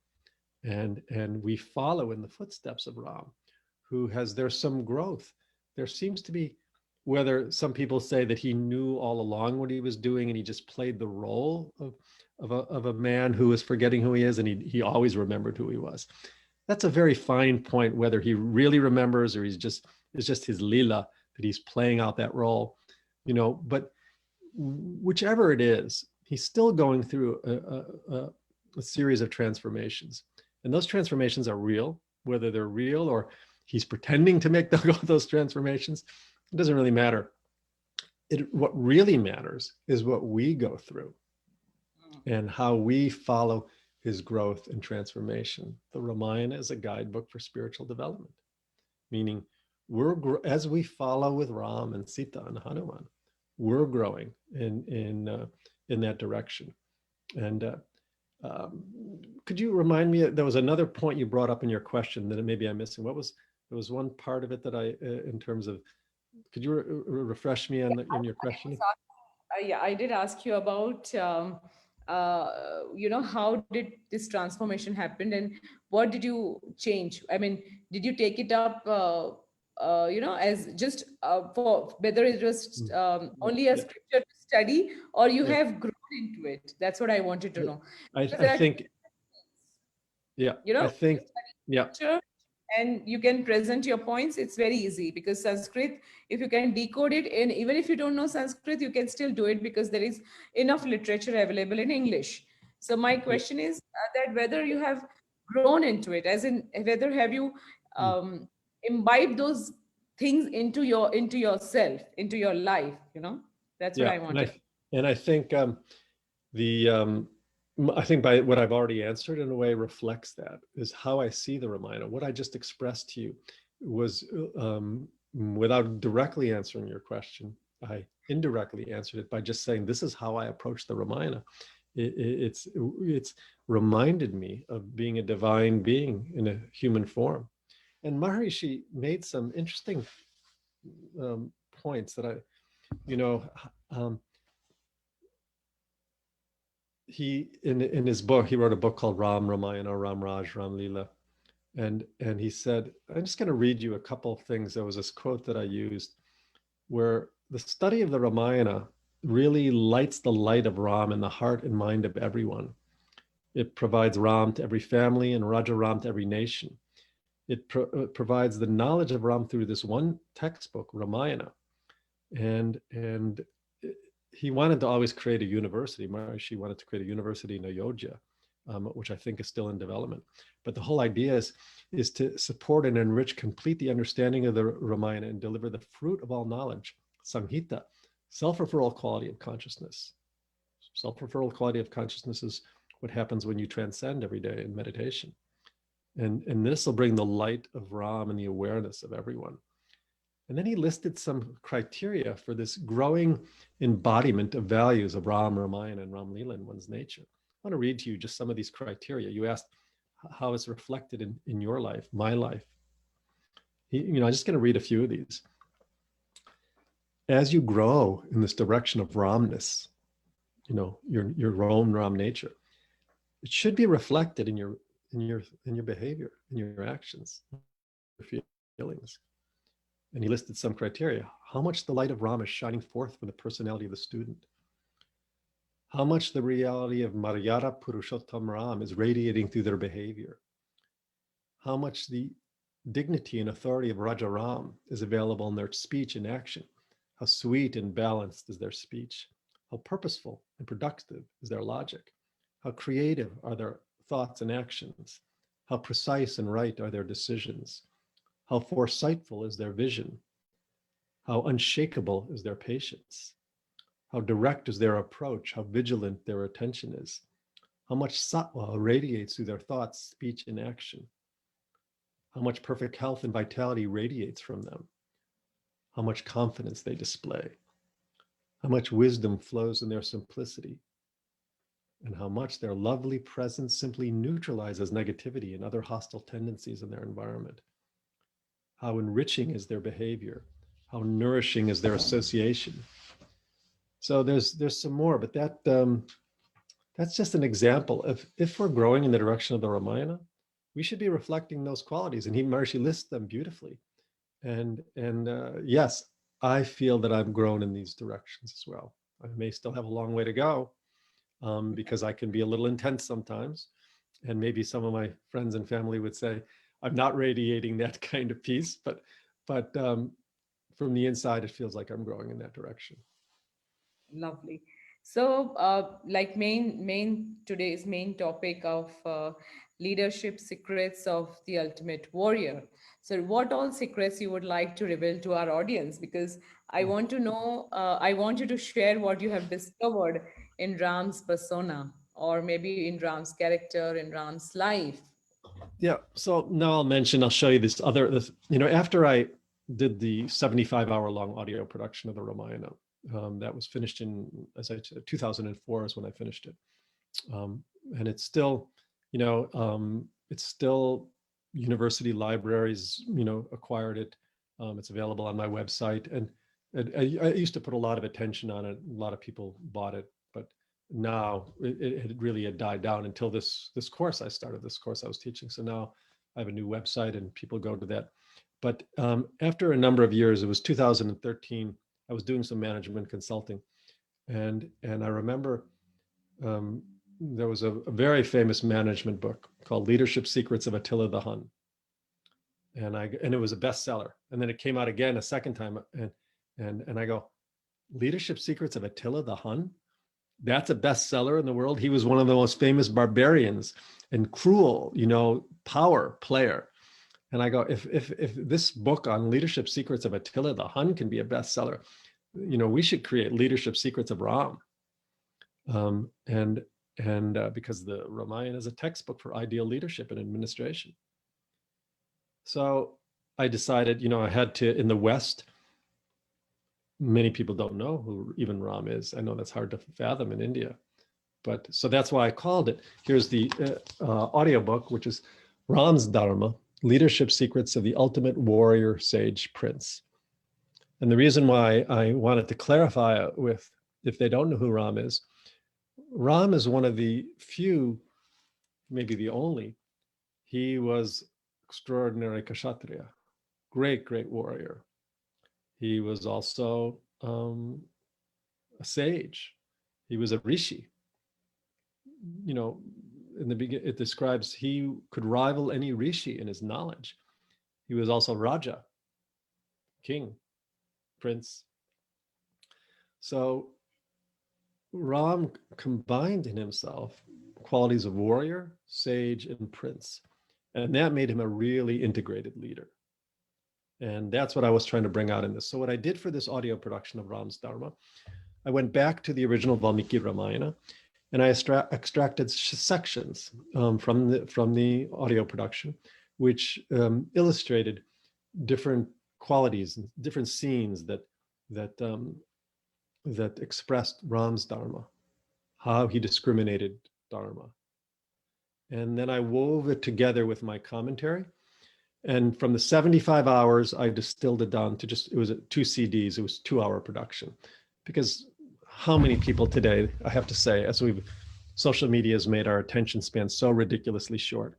and we follow in the footsteps of Ram, who has, there's some growth. There seems to be, whether some people say that he knew all along what he was doing and he just played the role of a man who is forgetting who he is, and he always remembered who he was. That's a very fine point, whether he really remembers or it's just his lila that he's playing out that role, but whichever it is, he's still going through a series of transformations. And those transformations are real, whether they're real or he's pretending to make those transformations, it doesn't really matter. What really matters is what we go through and how we follow his growth and transformation. The Ramayana is a guidebook for spiritual development, meaning as we follow with Ram and Sita and Hanuman, we're growing in that direction. And could you remind me? There was another point you brought up in your question that maybe I'm missing. There was one part of it that in terms of, could you refresh me on in your question? Yeah, I did ask you about, how did this transformation happen and what did you change? I mean, did you take it up, as just for whether it was only a Yeah, scripture to study or you yeah. have grown into it? That's what I wanted to know. Because I there are, think, yeah, I think, yeah. scripture and you can present your points. It's very easy because Sanskrit, if you can decode it, and even if you don't know Sanskrit, you can still do it because there is enough literature available in English. So my Yeah. question is that whether you have grown into it, as in whether have you Mm. imbibed those things into yourself, into your life. That's what Yeah, I wanted. and I think the I think by what I've already answered in a way reflects that, is how I see the Ramayana. What I just expressed to you was, without directly answering your question, I indirectly answered it by just saying this is how I approach the Ramayana. It's reminded me of being a divine being in a human form. And Maharishi made some interesting points that you know, um, he in his book, he wrote a book called Ram Ramayana, Ram Raj, Ram Lila. And he said, I'm just going to read you a couple of things. There was this quote that I used where the study of the Ramayana really lights the light of Ram in the heart and mind of everyone. It provides Ram to every family and Raja Ram to every nation. It provides the knowledge of Ram through this one textbook, Ramayana. And he wanted to always create a university. Maharishi wanted to create a university in Ayodhya, which I think is still in development. But the whole idea is to support and enrich, complete the understanding of the Ramayana and deliver the fruit of all knowledge, Samhita, self-referral quality of consciousness. Self-referral quality of consciousness is what happens when you transcend every day in meditation. And this will bring the light of Ram and the awareness of everyone. And then he listed some criteria for this growing embodiment of values of Ram, Ramayana, and Ram Lila in one's nature. I want to read to you just some of these criteria. You asked how it's reflected in your life, my life. I'm just going to read a few of these. As you grow in this direction of Ramness, your own Ram nature, it should be reflected in your behavior, in your actions, your feelings. And he listed some criteria. How much the light of Ram is shining forth from the personality of the student. How much the reality of Maryada Purushottam Ram is radiating through their behavior. How much the dignity and authority of Raja Ram is available in their speech and action. How sweet and balanced is their speech. How purposeful and productive is their logic. How creative are their thoughts and actions. How precise and right are their decisions. How foresightful is their vision. How unshakable is their patience. How direct is their approach, how vigilant their attention is. how much sattva radiates through their thoughts, speech, and action, how much perfect health and vitality radiates from them, how much confidence they display, how much wisdom flows in their simplicity, and how much their lovely presence simply neutralizes negativity and other hostile tendencies in their environment. How enriching is their behavior, how nourishing is their association. So there's some more, but that's just an example. If we're growing in the direction of the Ramayana, we should be reflecting those qualities, and Maharishi lists them beautifully. And yes, I feel that I've grown in these directions as well. I may still have a long way to go, because I can be a little intense sometimes, and maybe some of my friends and family would say I'm not radiating that kind of peace, but from the inside, it feels like I'm growing in that direction. Lovely. So, like today's main topic of leadership secrets of the ultimate warrior. So, what all secrets you would like to reveal to our audience? Because I want to know, I want you to share what you have discovered in Ram's persona, or maybe in Ram's character, in Ram's life. Yeah. So now I'll show you after I did the 75-hour long audio production of the Ramayana, that was finished in, as I said, 2004 is when I finished it. And it's still, it's still university libraries, acquired it. It's available on my website. And I used to put a lot of attention on it. A lot of people bought it, but now it really had died down until this course I started, this course I was teaching. So now I have a new website and people go to that. But after a number of years, it was 2013, I was doing some management consulting. And I remember there was a very famous management book called Leadership Secrets of Attila the Hun. And it was a bestseller. And then it came out again a second time. And I go, Leadership Secrets of Attila the Hun? That's a bestseller in the world. He was one of the most famous barbarians and cruel, power player. And I go, if this book on leadership secrets of Attila the Hun can be a bestseller, we should create Leadership Secrets of Rahm. And because the Ramayana is a textbook for ideal leadership and administration. So I decided, I had to, in the West, many people don't know who even Rahm is. I know that's hard to fathom in India. But so that's why I called it. Here's the audiobook, which is Rahm's Dharma, Leadership Secrets of the Ultimate Warrior Sage Prince. And the reason why I wanted to clarify it with, if they don't know who Rahm is one of the few, maybe the only, he was extraordinary Kshatriya, great warrior. He was also a sage. He was a rishi. In the beginning, it describes he could rival any rishi in his knowledge. He was also Raja, king, prince. So Ram combined in himself qualities of warrior, sage, and prince. And that made him a really integrated leader. And that's what I was trying to bring out in this. So what I did for this audio production of Ram's Dharma, I went back to the original Valmiki Ramayana, and I extracted sections from the audio production, which illustrated different qualities, different scenes that expressed Ram's Dharma, how he discriminated Dharma. And then I wove it together with my commentary. And from the 75 hours, I distilled it down to it was 2 CDs, it was 2-hour production. Because how many people today, I have to say, social media has made our attention span so ridiculously short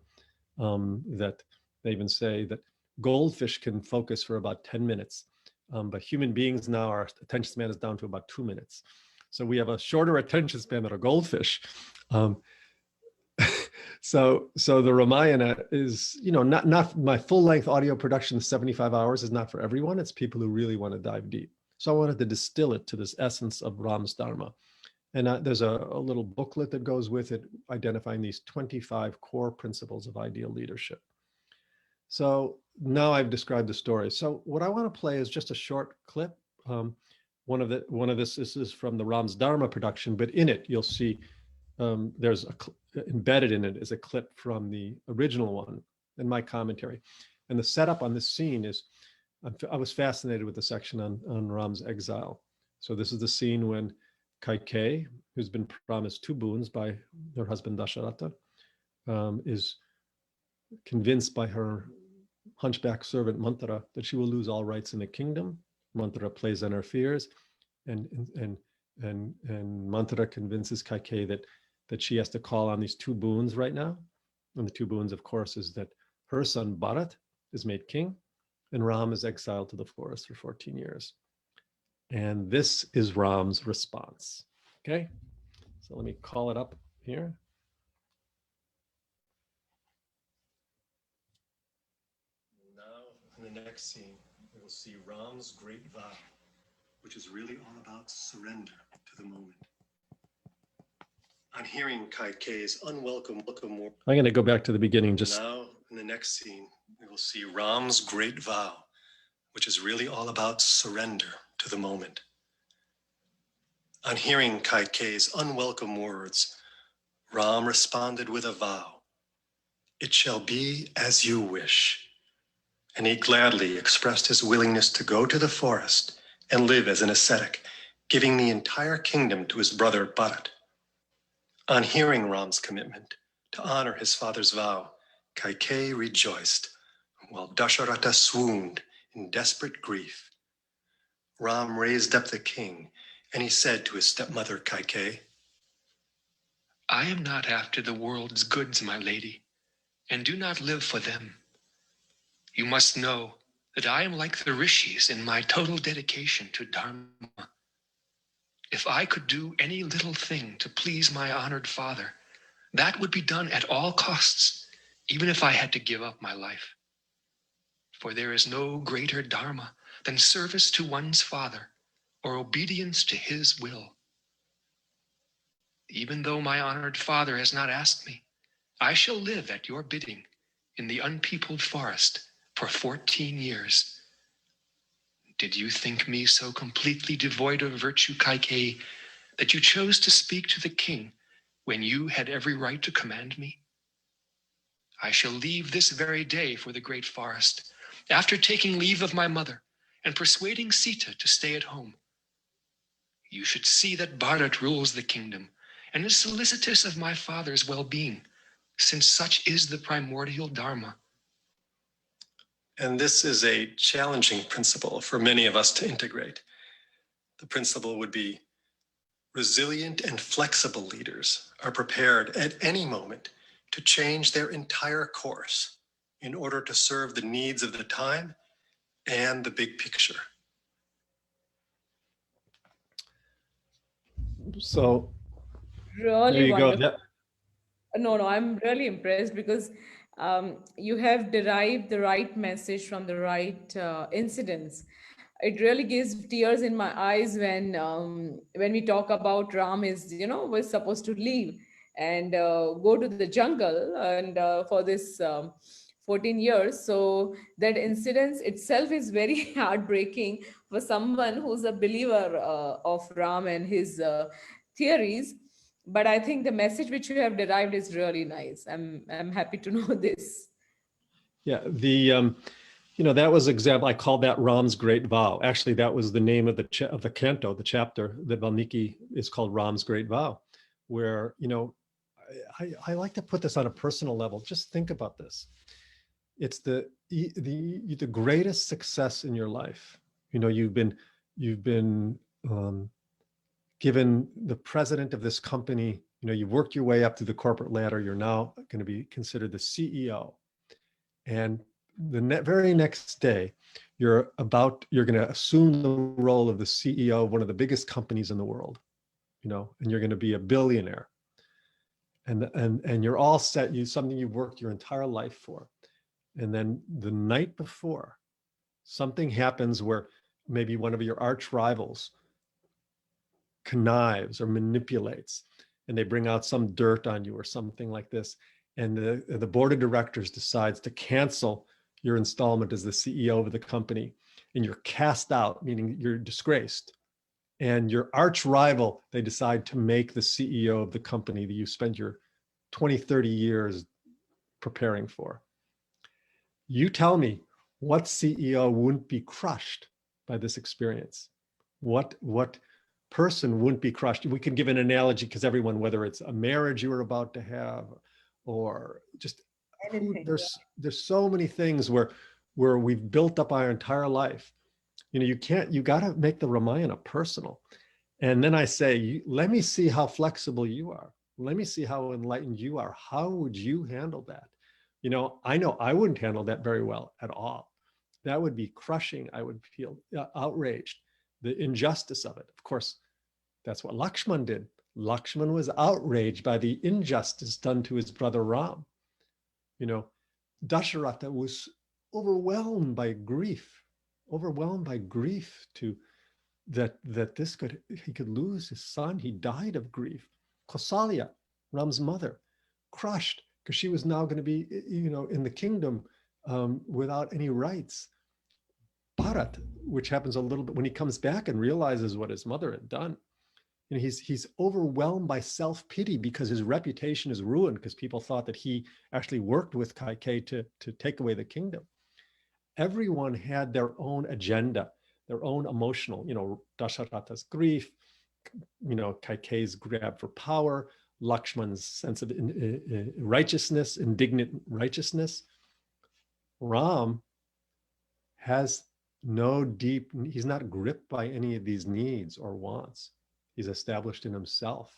that they even say that goldfish can focus for about 10 minutes. But human beings now, our attention span is down to about 2 minutes. So we have a shorter attention span than a goldfish. So the Ramayana is, not my full length audio production, 75 hours is not for everyone. It's people who really want to dive deep. So I wanted to distill it to this essence of Ram's Dharma. And there's a little booklet that goes with it, identifying these 25 core principles of ideal leadership. So now I've described the story. So what I want to play is just a short clip. This is from the Ram's Dharma production, but in it you'll see there's embedded in it is a clip from the original one in my commentary. And the setup on this scene is, I was fascinated with the section on Ram's exile. So this is the scene when Kaikeyi, who's been promised 2 boons by her husband Dasharatha, is convinced by her hunchback servant Manthara that she will lose all rights in the kingdom. Manthara plays on her fears, and Manthara convinces Kaikeyi that she has to call on these 2 boons right now. And the 2 boons, of course, is that her son Bharat is made king, and Ram is exiled to the forest for 14 years. And this is Ram's response. Okay, so let me call it up here. Now, in the next scene, we will see Ram's great vow, which is really all about surrender to the moment. On hearing Kaikeyi's unwelcome word, I'm going to go back to the beginning. Just now, in the next scene, we will see Ram's great vow, which is really all about surrender to the moment. On hearing Kaikeyi's unwelcome words, Ram responded with a vow. It shall be as you wish. And he gladly expressed his willingness to go to the forest and live as an ascetic, giving the entire kingdom to his brother Bharat. On hearing Ram's commitment to honor his father's vow, Kaikeyi rejoiced, while Dasharatha swooned in desperate grief. Ram raised up the king, and he said to his stepmother Kaikeyi, I am not after the world's goods, my lady, and do not live for them. You must know that I am like the rishis in my total dedication to Dharma. If I could do any little thing to please my honored father, that would be done at all costs, even if I had to give up my life. For there is no greater Dharma than service to one's father or obedience to his will. Even though my honored father has not asked me, I shall live at your bidding in the unpeopled forest for 14 years. Did you think me so completely devoid of virtue, Kaikeyi, that you chose to speak to the king when you had every right to command me? I shall leave this very day for the great forest, after taking leave of my mother and persuading Sita to stay at home. You should see that Bharat rules the kingdom and is solicitous of my father's well-being, since such is the primordial Dharma. And this is a challenging principle for many of us to integrate. The principle would be resilient and flexible leaders are prepared at any moment to change their entire course in order to serve the needs of the time and the big picture. So Really there you wonderful. go. No, I'm really impressed because you have derived the right message from the right incidents. It really gives tears in my eyes when we talk about Ram is, was supposed to leave and go to the jungle and for this 14 years. So that incident itself is very heartbreaking for someone who's a believer of Ram and his theories. But I think the message which you have derived is really nice. I'm happy to know this. Yeah, that was example. I called that Ram's Great Vow. Actually, that was the name of the canto, the chapter that Valmiki is called Ram's Great Vow, where I like to put this on a personal level. Just think about this. It's the greatest success in your life. You've been given the president of this company. You've worked your way up to the corporate ladder. You're now going to be considered the CEO. And the very next day, you're going to assume the role of the CEO of one of the biggest companies in the world, and you're going to be a billionaire. And you're all set. Something you've worked your entire life for. And then the night before, something happens where maybe one of your arch rivals connives or manipulates, and they bring out some dirt on you or something like this. And the board of directors decides to cancel your installment as the CEO of the company, and you're cast out, meaning you're disgraced. And your arch rival, they decide to make the CEO of the company that you spent your 20, 30 years preparing for. You tell me, what CEO wouldn't be crushed by this experience? What person wouldn't be crushed? We can give an analogy because everyone, whether it's a marriage you were about to have or just there's so many things where we've built up our entire life. You got to make the Ramayana personal. And then I say, let me see how flexible you are. Let me see how enlightened you are. How would you handle that? I know I wouldn't handle that very well at all. That would be crushing. I would feel outraged, the injustice of it. Of course, that's what Lakshman did. Lakshman was outraged by the injustice done to his brother Ram. Dasharatha was overwhelmed by grief to that he could lose his son. He died of grief. Kausalya, Ram's mother, crushed because she was now going to be, in the kingdom without any rights. Bharat, which happens a little bit when he comes back and realizes what his mother had done. He's overwhelmed by self-pity because his reputation is ruined because people thought that he actually worked with Kaikeyi to take away the kingdom. Everyone had their own agenda, their own emotional, Dasharatha's grief, Kaikeyi's grab for power, Lakshman's sense of righteousness, indignant righteousness. Ram has he's not gripped by any of these needs or wants. He's established in himself.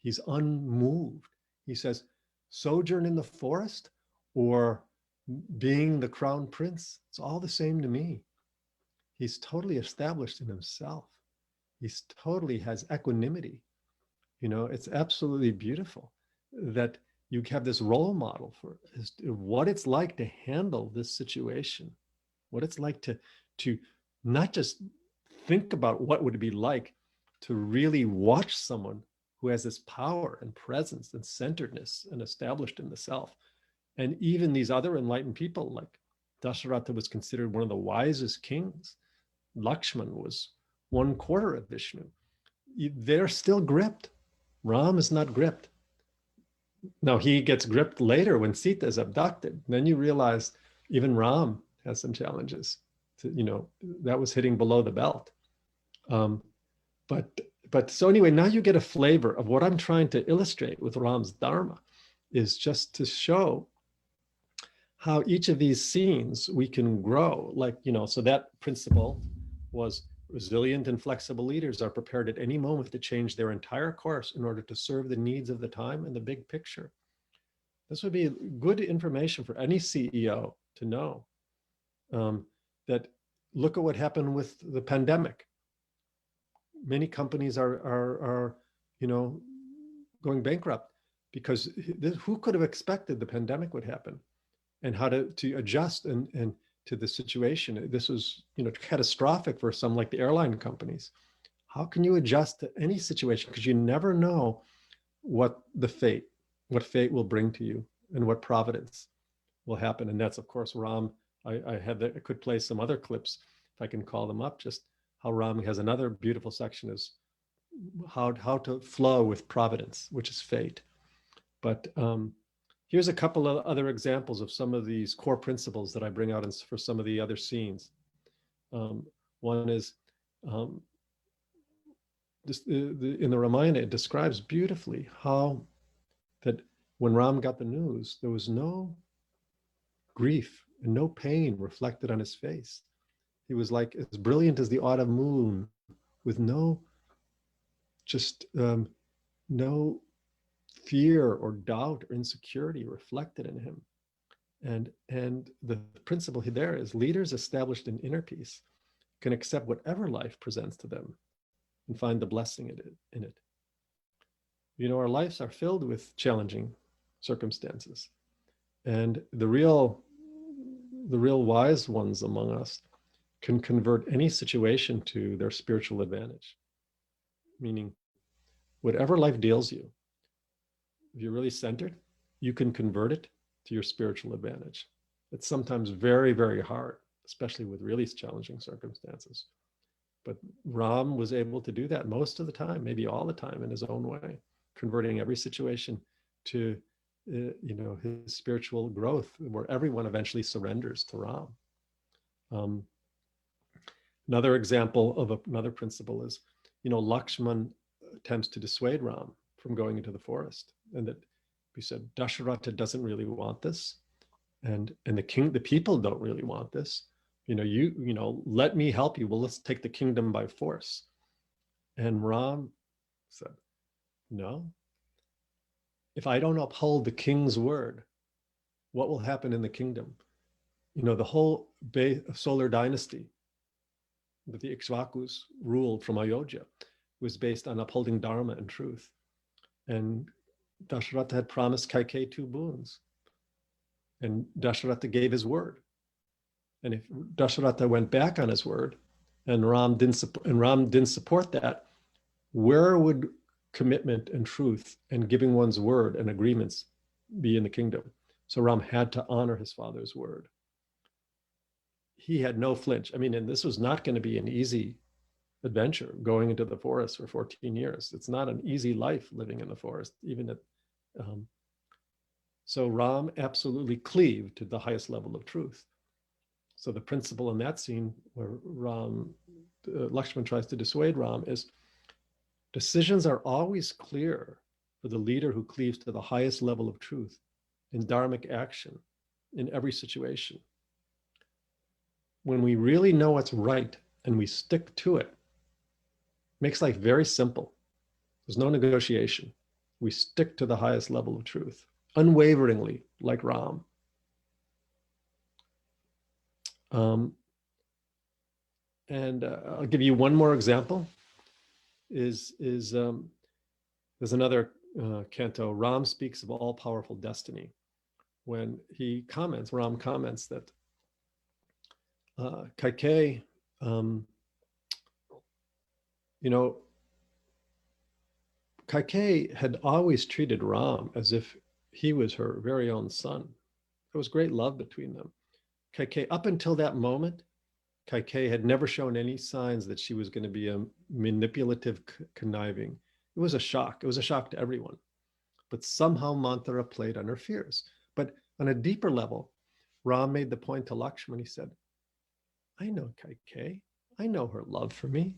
He's unmoved. He says, sojourn in the forest or being the crown prince, it's all the same to me. He's totally established in himself. He's totally has equanimity. It's absolutely beautiful that you have this role model for what it's like to handle this situation, what it's like to not just think about what would it be like to really watch someone who has this power and presence and centeredness and established in the self. And even these other enlightened people, like Dasharatha was considered one of the wisest kings. Lakshman was 1/4 of Vishnu. They're still gripped. Ram is not gripped. Now he gets gripped later when Sita is abducted. Then you realize even Ram has some challenges. That was hitting below the belt. But so anyway, now you get a flavor of what I'm trying to illustrate with Ram's Dharma is just to show how each of these scenes we can grow. So that principle was resilient and flexible leaders are prepared at any moment to change their entire course in order to serve the needs of the time and the big picture. This would be good information for any CEO to know. That look at what happened with the pandemic. Many companies are going bankrupt because who could have expected the pandemic would happen and how to adjust and to the situation. This was catastrophic for some, like the airline companies. How can you adjust to any situation? Because you never know what fate will bring to you and what providence will happen. And that's, of course, Ram. I could play some other clips if I can call them up, just how Ram has another beautiful section is how to flow with providence, which is fate. But here's a couple of other examples of some of these core principles that I bring out for some of the other scenes. One is in the Ramayana, it describes beautifully how that when Ram got the news, there was no grief and no pain reflected on his face. He was like as brilliant as the autumn moon with no fear or doubt or insecurity reflected in him. And the principle there is leaders established in inner peace can accept whatever life presents to them and find the blessing in it. Our lives are filled with challenging circumstances. And the real wise ones among us can convert any situation to their spiritual advantage. Meaning, whatever life deals you, if you're really centered, you can convert it to your spiritual advantage. It's sometimes very, very hard, especially with really challenging circumstances. But Ram was able to do that most of the time, maybe all the time in his own way, converting every situation to his spiritual growth, where everyone eventually surrenders to Ram. Another example of another principle is, Lakshman attempts to dissuade Ram from going into the forest, and that we said Dasharatha doesn't really want this, and the people don't really want this. Let me help you. Well, let's take the kingdom by force. And Ram said, no. If I don't uphold the king's word, what will happen in the kingdom? The whole solar dynasty that the Ikshvakus ruled from Ayodhya was based on upholding Dharma and truth. And Dasharatha had promised Kaikeyi 2 boons. And Dasharatha gave his word. And if Dasharatha went back on his word and Ram didn't support that, where would commitment and truth and giving one's word and agreements be in the kingdom? So Ram had to honor his father's word. He had no flinch. And this was not going to be an easy adventure, going into the forest for 14 years. It's not an easy life living in the forest, even at. So Ram absolutely cleaved to the highest level of truth. So the principle in that scene where Lakshman tries to dissuade Ram is, decisions are always clear for the leader who cleaves to the highest level of truth in dharmic action in every situation. When we really know what's right and we stick to it, makes life very simple. There's no negotiation. We stick to the highest level of truth, unwaveringly, like Ram. I'll give you one more example. There's another canto. Ram speaks of all-powerful destiny. When Ram comments that Kaikeyi, Kaikeyi had always treated Ram as if he was her very own son. There was great love between them. Kaikeyi, up until that moment, Kaikeyi had never shown any signs that she was going to be a manipulative, conniving. It was a shock. It was a shock to everyone. But somehow Manthara played on her fears. But on a deeper level, Ram made the point to Lakshman. He said, I know Kaikeyi. I know her love for me.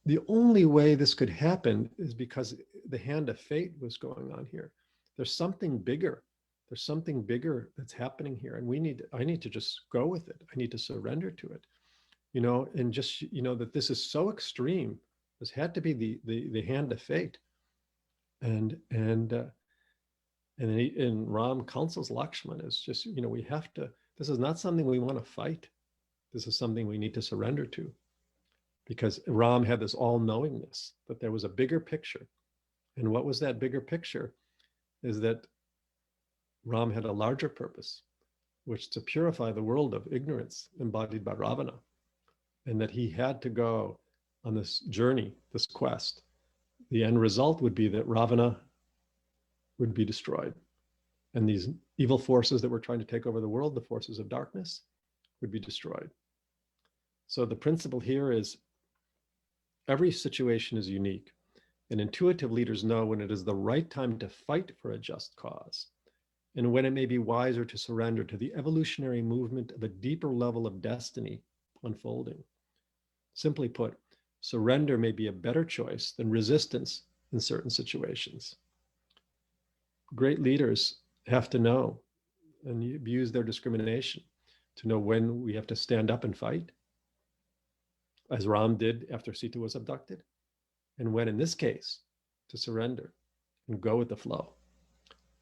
The only way this could happen is because the hand of fate was going on here. There's something bigger. There's something bigger that's happening here. And I need to just go with it. I need to surrender to it, and just, that this is so extreme. This had to be the hand of fate. And Ram counsels Lakshman is just, we have to, this is not something we want to fight. This is something we need to surrender to. Because Ram had this all-knowingness, that there was a bigger picture. And what was that bigger picture? Is that Ram had a larger purpose, which is to purify the world of ignorance embodied by Ravana. And that he had to go on this journey, this quest. The end result would be that Ravana would be destroyed. And these evil forces that were trying to take over the world, the forces of darkness, would be destroyed. So the principle here is, every situation is unique, and intuitive leaders know when it is the right time to fight for a just cause, and when it may be wiser to surrender to the evolutionary movement of a deeper level of destiny unfolding. Simply put, surrender may be a better choice than resistance in certain situations. Great leaders have to know and use their discrimination to know when we have to stand up and fight, as Ram did after Sita was abducted, and when, in this case, to surrender and go with the flow.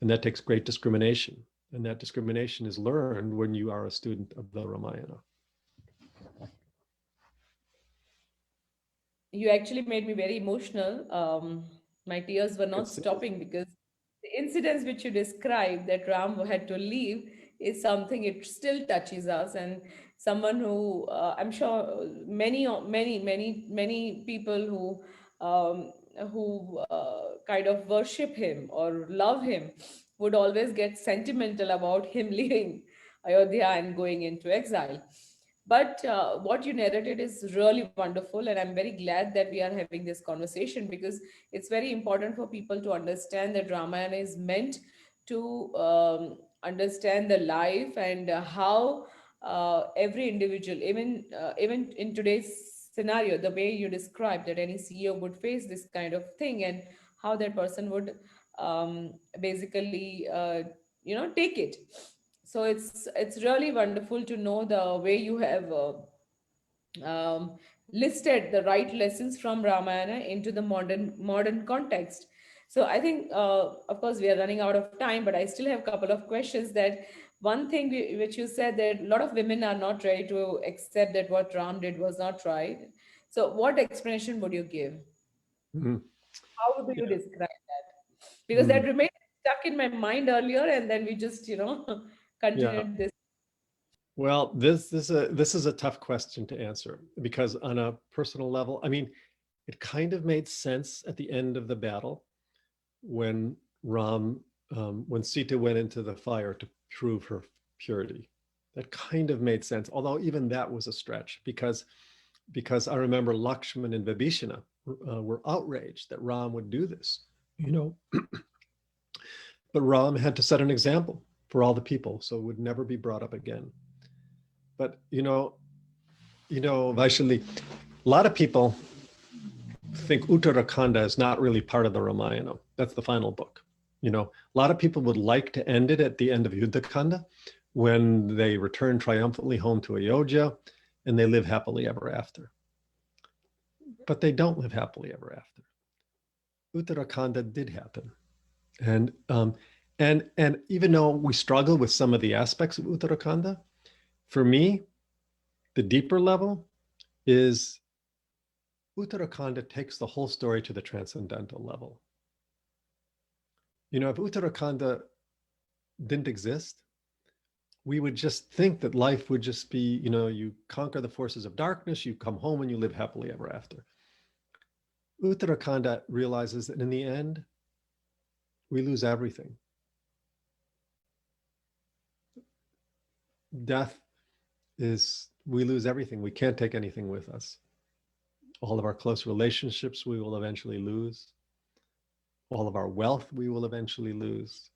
And that takes great discrimination. And that discrimination is learned when you are a student of the Ramayana. You actually made me very emotional. My tears were not It's stopping because the incidents which you described that Ram had to leave is something, it still touches us. And someone who I'm sure many people who kind of worship him or love him would always get sentimental about him leaving Ayodhya and going into exile. But what you narrated is really wonderful, and I'm very glad that we are having this conversation, because it's very important for people to understand that Ramayana is meant to understand the life and how every individual, even in today's scenario, the way you described that any CEO would face this kind of thing, and how that person would basically take it. So it's really wonderful to know the way you have listed the right lessons from Ramayana into the modern context. So I think, of course, we are running out of time, but I still have a couple of questions. That one thing which you said, that a lot of women are not ready to accept that what Ram did was not right. So what explanation would you give? Mhm. How do you Yeah. describe that? Because that Mm. remained stuck in my mind earlier, and then we just Yeah. continued this. Well, this is a tough question to answer because on a personal level, I mean, it kind of made sense at the end of the battle when Ram, when Sita went into the fire to prove her purity. That kind of made sense, although even that was a stretch because I remember Lakshman and Vibhishana were outraged that Ram would do this, you know. But Ram had to set an example for all the people, so it would never be brought up again. But Vaishali, a lot of people think Uttarakhanda is not really part of the Ramayana. That's the final book. A lot of people would like to end it at the end of Yuddhakanda when they return triumphantly home to Ayodhya and they live happily ever after. But they don't live happily ever after. Uttarakhanda did happen. And even though we struggle with some of the aspects of Uttarakhanda, for me, the deeper level is Uttarakhanda takes the whole story to the transcendental level. If Uttarakhanda didn't exist, we would just think that life would just be, you conquer the forces of darkness, you come home and you live happily ever after. Uttarakhanda realizes that in the end, we lose everything. Death is, we lose everything. We can't take anything with us. All of our close relationships we will eventually lose. All of our wealth we will eventually lose.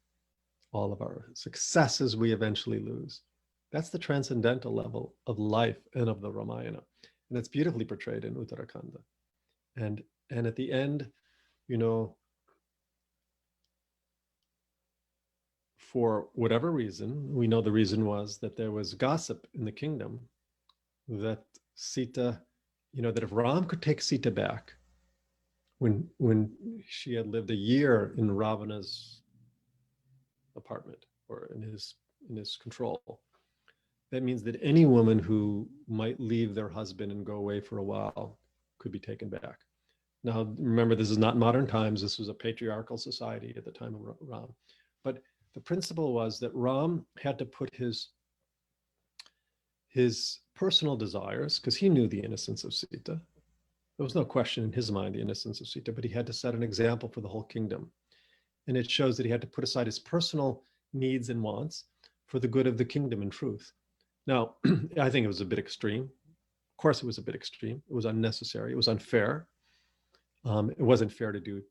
All of our successes we eventually lose. That's the transcendental level of life and of the Ramayana. And it's beautifully portrayed in Uttarakhanda. And at the end, you know, for whatever reason, we know the reason was that there was gossip in the kingdom that Sita, that if Ram could take Sita back when she had lived a year in Ravana's apartment or in his control, that means that any woman who might leave their husband and go away for a while could be taken back. Now, remember, this is not modern times. This was a patriarchal society at the time of Ram. But the principle was that Ram had to put his personal desires, because he knew the innocence of Sita. There was no question in his mind the innocence of Sita, but he had to set an example for the whole kingdom. And it shows that he had to put aside his personal needs and wants for the good of the kingdom and truth. Now, I think it was a bit extreme. Of course, it was a bit extreme. It was unnecessary. It was unfair. It wasn't fair to do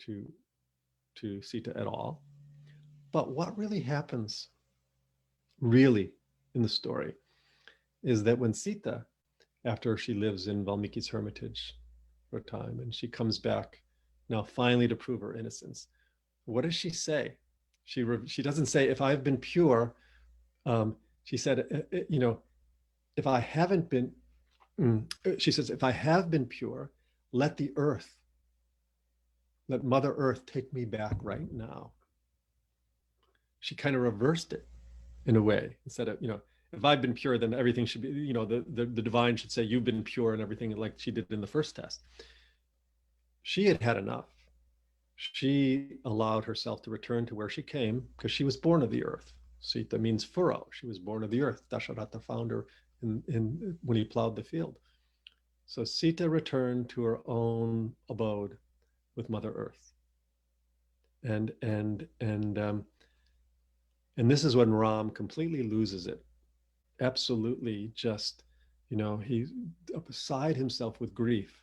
to Sita at all. But what really happens, really, in the story, is that when Sita, after she lives in Valmiki's hermitage for a time, and she comes back now finally to prove her innocence, what does she say? She doesn't say, if I've been pure. She said, if I haven't been, she says, if I have been pure, let Mother Earth take me back right now. She kind of reversed it in a way. Instead of, if I've been pure, then everything should be, the divine should say, you've been pure and everything, like she did in the first test. She had had enough. She allowed herself to return to where she came because she was born of the earth. Sita means furrow. She was born of the earth. Dasharatha found her when he plowed the field. So Sita returned to her own abode with Mother Earth. And this is when Ram completely loses it. Absolutely just, he's beside himself with grief.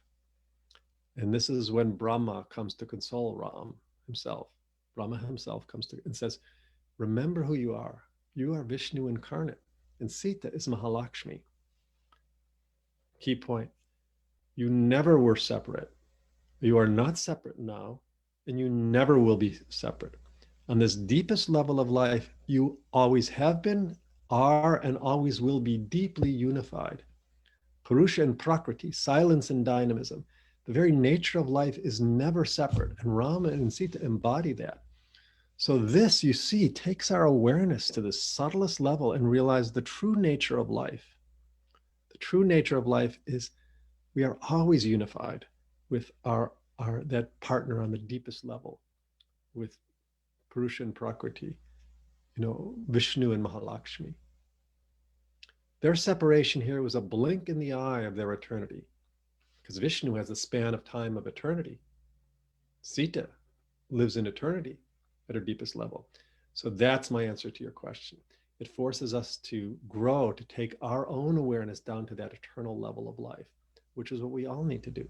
And this is when Brahma comes to console Ram himself. Rama himself comes to and says, remember who you are. You are Vishnu incarnate, and Sita is Mahalakshmi. Key point. You never were separate. You are not separate now, and you never will be separate. On this deepest level of life, you always have been, are, and always will be deeply unified. Purusha and Prakriti, silence and dynamism. The very nature of life is never separate, and Rama and Sita embody that. So this, you see, takes our awareness to the subtlest level and realize the true nature of life. The true nature of life is we are always unified with our that partner on the deepest level, with Purusha and Prakriti, Vishnu and Mahalakshmi. Their separation here was a blink in the eye of their eternity, because Vishnu has a span of time of eternity. Sita lives in eternity at her deepest level. So that's my answer to your question. It forces us to grow, to take our own awareness down to that eternal level of life, which is what we all need to do.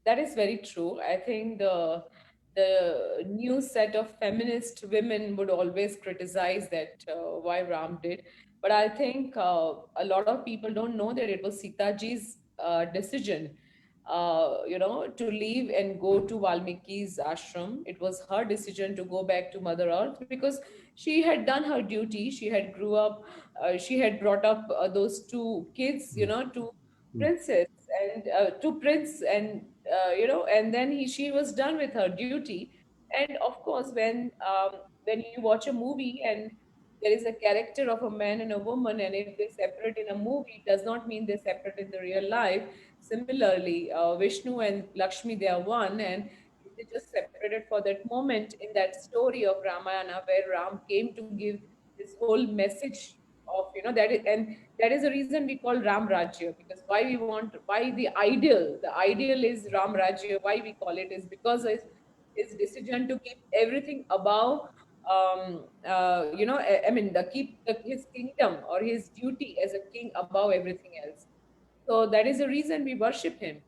That is very true. I think the new set of feminist women would always criticize that why Ram did, but I think a lot of people don't know that it was Sitaji's decision, to leave and go to Valmiki's ashram. It was her decision to go back to Mother Earth because she had done her duty. She had grew up, she had brought up those two kids, to Mm. princess and to prince, and and then she was done with her duty. And of course, when you watch a movie and there is a character of a man and a woman, and if they separate in a movie, it does not mean they separate in the real life. Similarly, Vishnu and Lakshmi, they are one, and they just separated for that moment in that story of Ramayana where Ram came to give this whole message of, that is, and that is the reason we call Ram Rajya, because why the ideal is Ram Rajya, why we call it is because his decision to keep everything above, I mean, his kingdom or his duty as a king above everything else. So that is the reason we worship him.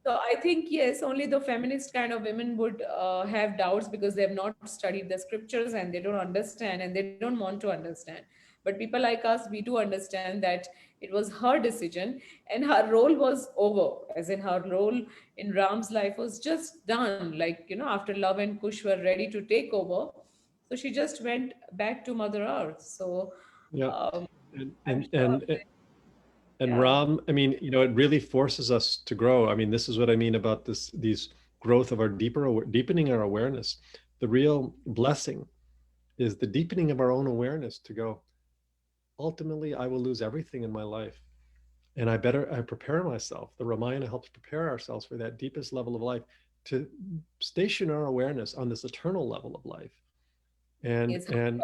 So I think, yes, only the feminist kind of women would have doubts because they have not studied the scriptures and they don't understand and they don't want to understand. But people like us, we do understand that it was her decision and her role was over, as in her role in Ram's life was just done. Like, after Love and Kush were ready to take over, so she just went back to Mother Earth. So Yeah. um, And, I'm and, sure, and, and yeah. Ram, I mean, it really forces us to grow. I mean, this is what I mean about these growth of our deepening our awareness. The real blessing is the deepening of our own awareness to go, ultimately, I will lose everything in my life. And I prepare myself. The Ramayana helps prepare ourselves for that deepest level of life, to station our awareness on this eternal level of life. And Yes, and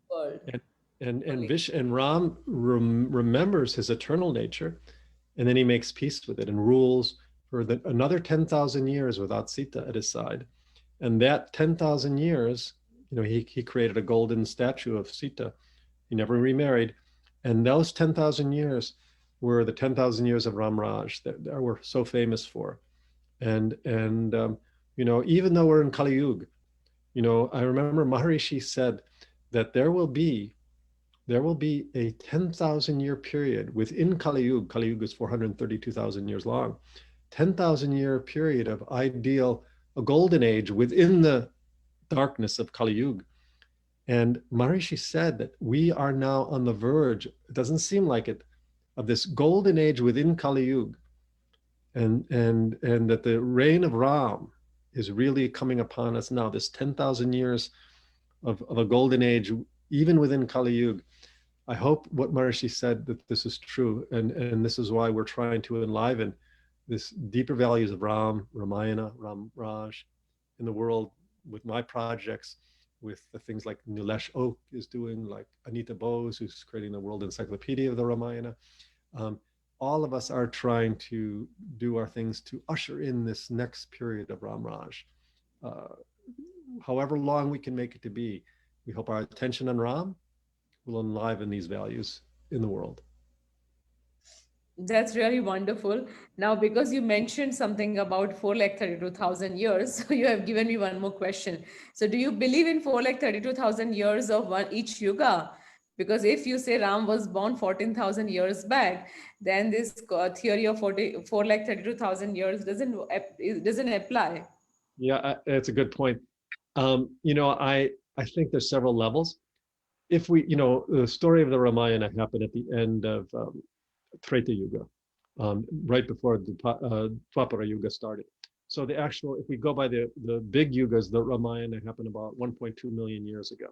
world and and fully. Vish and Ram remembers his eternal nature, and then he makes peace with it and rules for another 10,000 years without Sita at his side. And that 10,000 years, he created a golden statue of Sita. He never remarried. And those 10,000 years were the 10,000 years of Ram Raj that we're so famous for. And even though we're in Kali Yuga, I remember Maharishi said that there will be a 10,000 year period within Kali Yuga. Kali Yuga is 432,000 years long. 10,000 year period of a golden age within the darkness of Kali Yuga. And Maharishi said that we are now on the verge, it doesn't seem like it, of this golden age within Kali Yuga. And that the reign of Ram is really coming upon us now, this 10,000 years of a golden age, even within Kali Yuga. I hope what Maharishi said, that this is true. And this is why we're trying to enliven this deeper values of Ramayana, Ram Raj in the world with my projects, with the things like Nilesh Oak is doing, like Anita Bose, who's creating the World Encyclopedia of the Ramayana. All of us are trying to do our things to usher in this next period of Ram Raj. Uh, However long we can make it to be, we hope our attention on Ram will enliven these values in the world. That's really wonderful. Now, because you mentioned something about 4,32,000 years, so you have given me one more question. So, do you believe in 4,32,000 years of one each yuga? Because if you say Ram was born 14,000 years back, then this theory of 4,32,000 years doesn't apply. Yeah, it's a good point. I think there's several levels. If we, the story of the Ramayana happened at the end of Treta Yuga, right before the Dwapara Yuga started. So the actual, if we go by the big yugas, the Ramayana happened about 1.2 million years ago.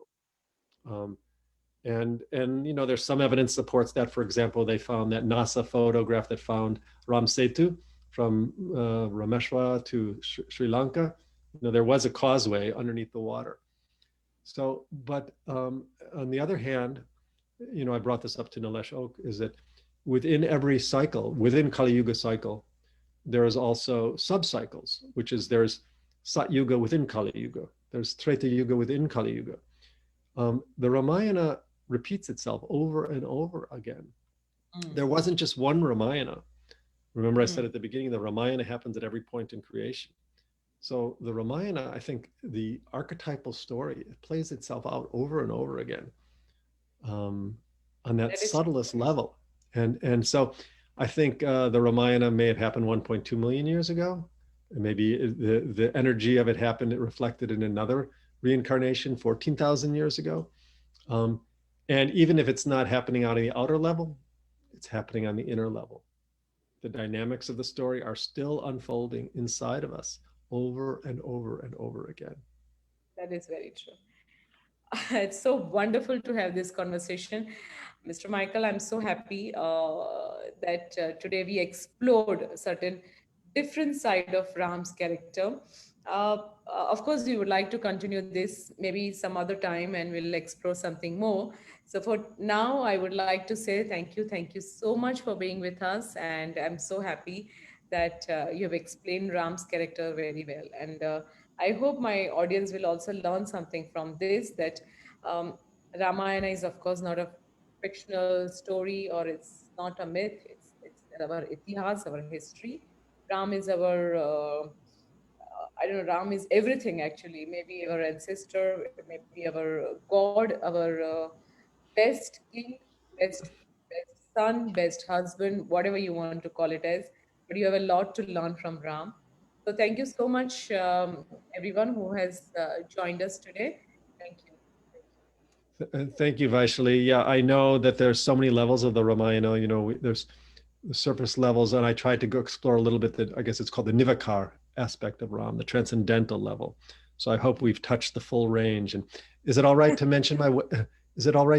Um, and there's some evidence supports that. For example, they found that NASA photograph that found Ram Setu from Rameshwar to Sri Lanka. There was a causeway underneath the water. So, but on the other hand, I brought this up to Nilesh Oak, is that within every cycle, within Kali Yuga cycle, there is also sub-cycles, which is there's Sat Yuga within Kali Yuga, there's Treta Yuga within Kali Yuga. The Ramayana repeats itself over and over again. There wasn't just one Ramayana. Remember I said at the beginning, the Ramayana happens at every point in creation. So the Ramayana, I think the archetypal story, it plays itself out over and over again on that subtlest level. And so I think the Ramayana may have happened 1.2 million years ago. And maybe the energy of it happened, it reflected in another reincarnation 14,000 years ago. And even if it's not happening out of the outer level, it's happening on the inner level. The dynamics of the story are still unfolding inside of us over and over and over again. That is very true. It's so wonderful to have this conversation. Mr. Michael, I'm so happy that today we explored a certain different side of Ram's character. Of course, we would like to continue this maybe some other time and we'll explore something more. So for now, I would like to say thank you. Thank you so much for being with us. And I'm so happy that you have explained Ram's character very well. And I hope my audience will also learn something from this, that um, Ramayana is, of course, not a fictional story or it's not a myth. It's our itihas, our history. Ram is our, I don't know, Ram is everything actually. Maybe our ancestor, maybe our God, our best king, best son, best husband, whatever you want to call it as. But you have a lot to learn from Ram. So thank you so much, everyone who has joined us today. Thank you. Thank you. Thank you, Vaishali. Yeah, I know that there's so many levels of the Ramayana. There's the surface levels, and I tried to go explore a little bit that I guess it's called the Nivakar aspect of Ram, the transcendental level. So I hope we've touched the full range. And is it all right to mention is it all right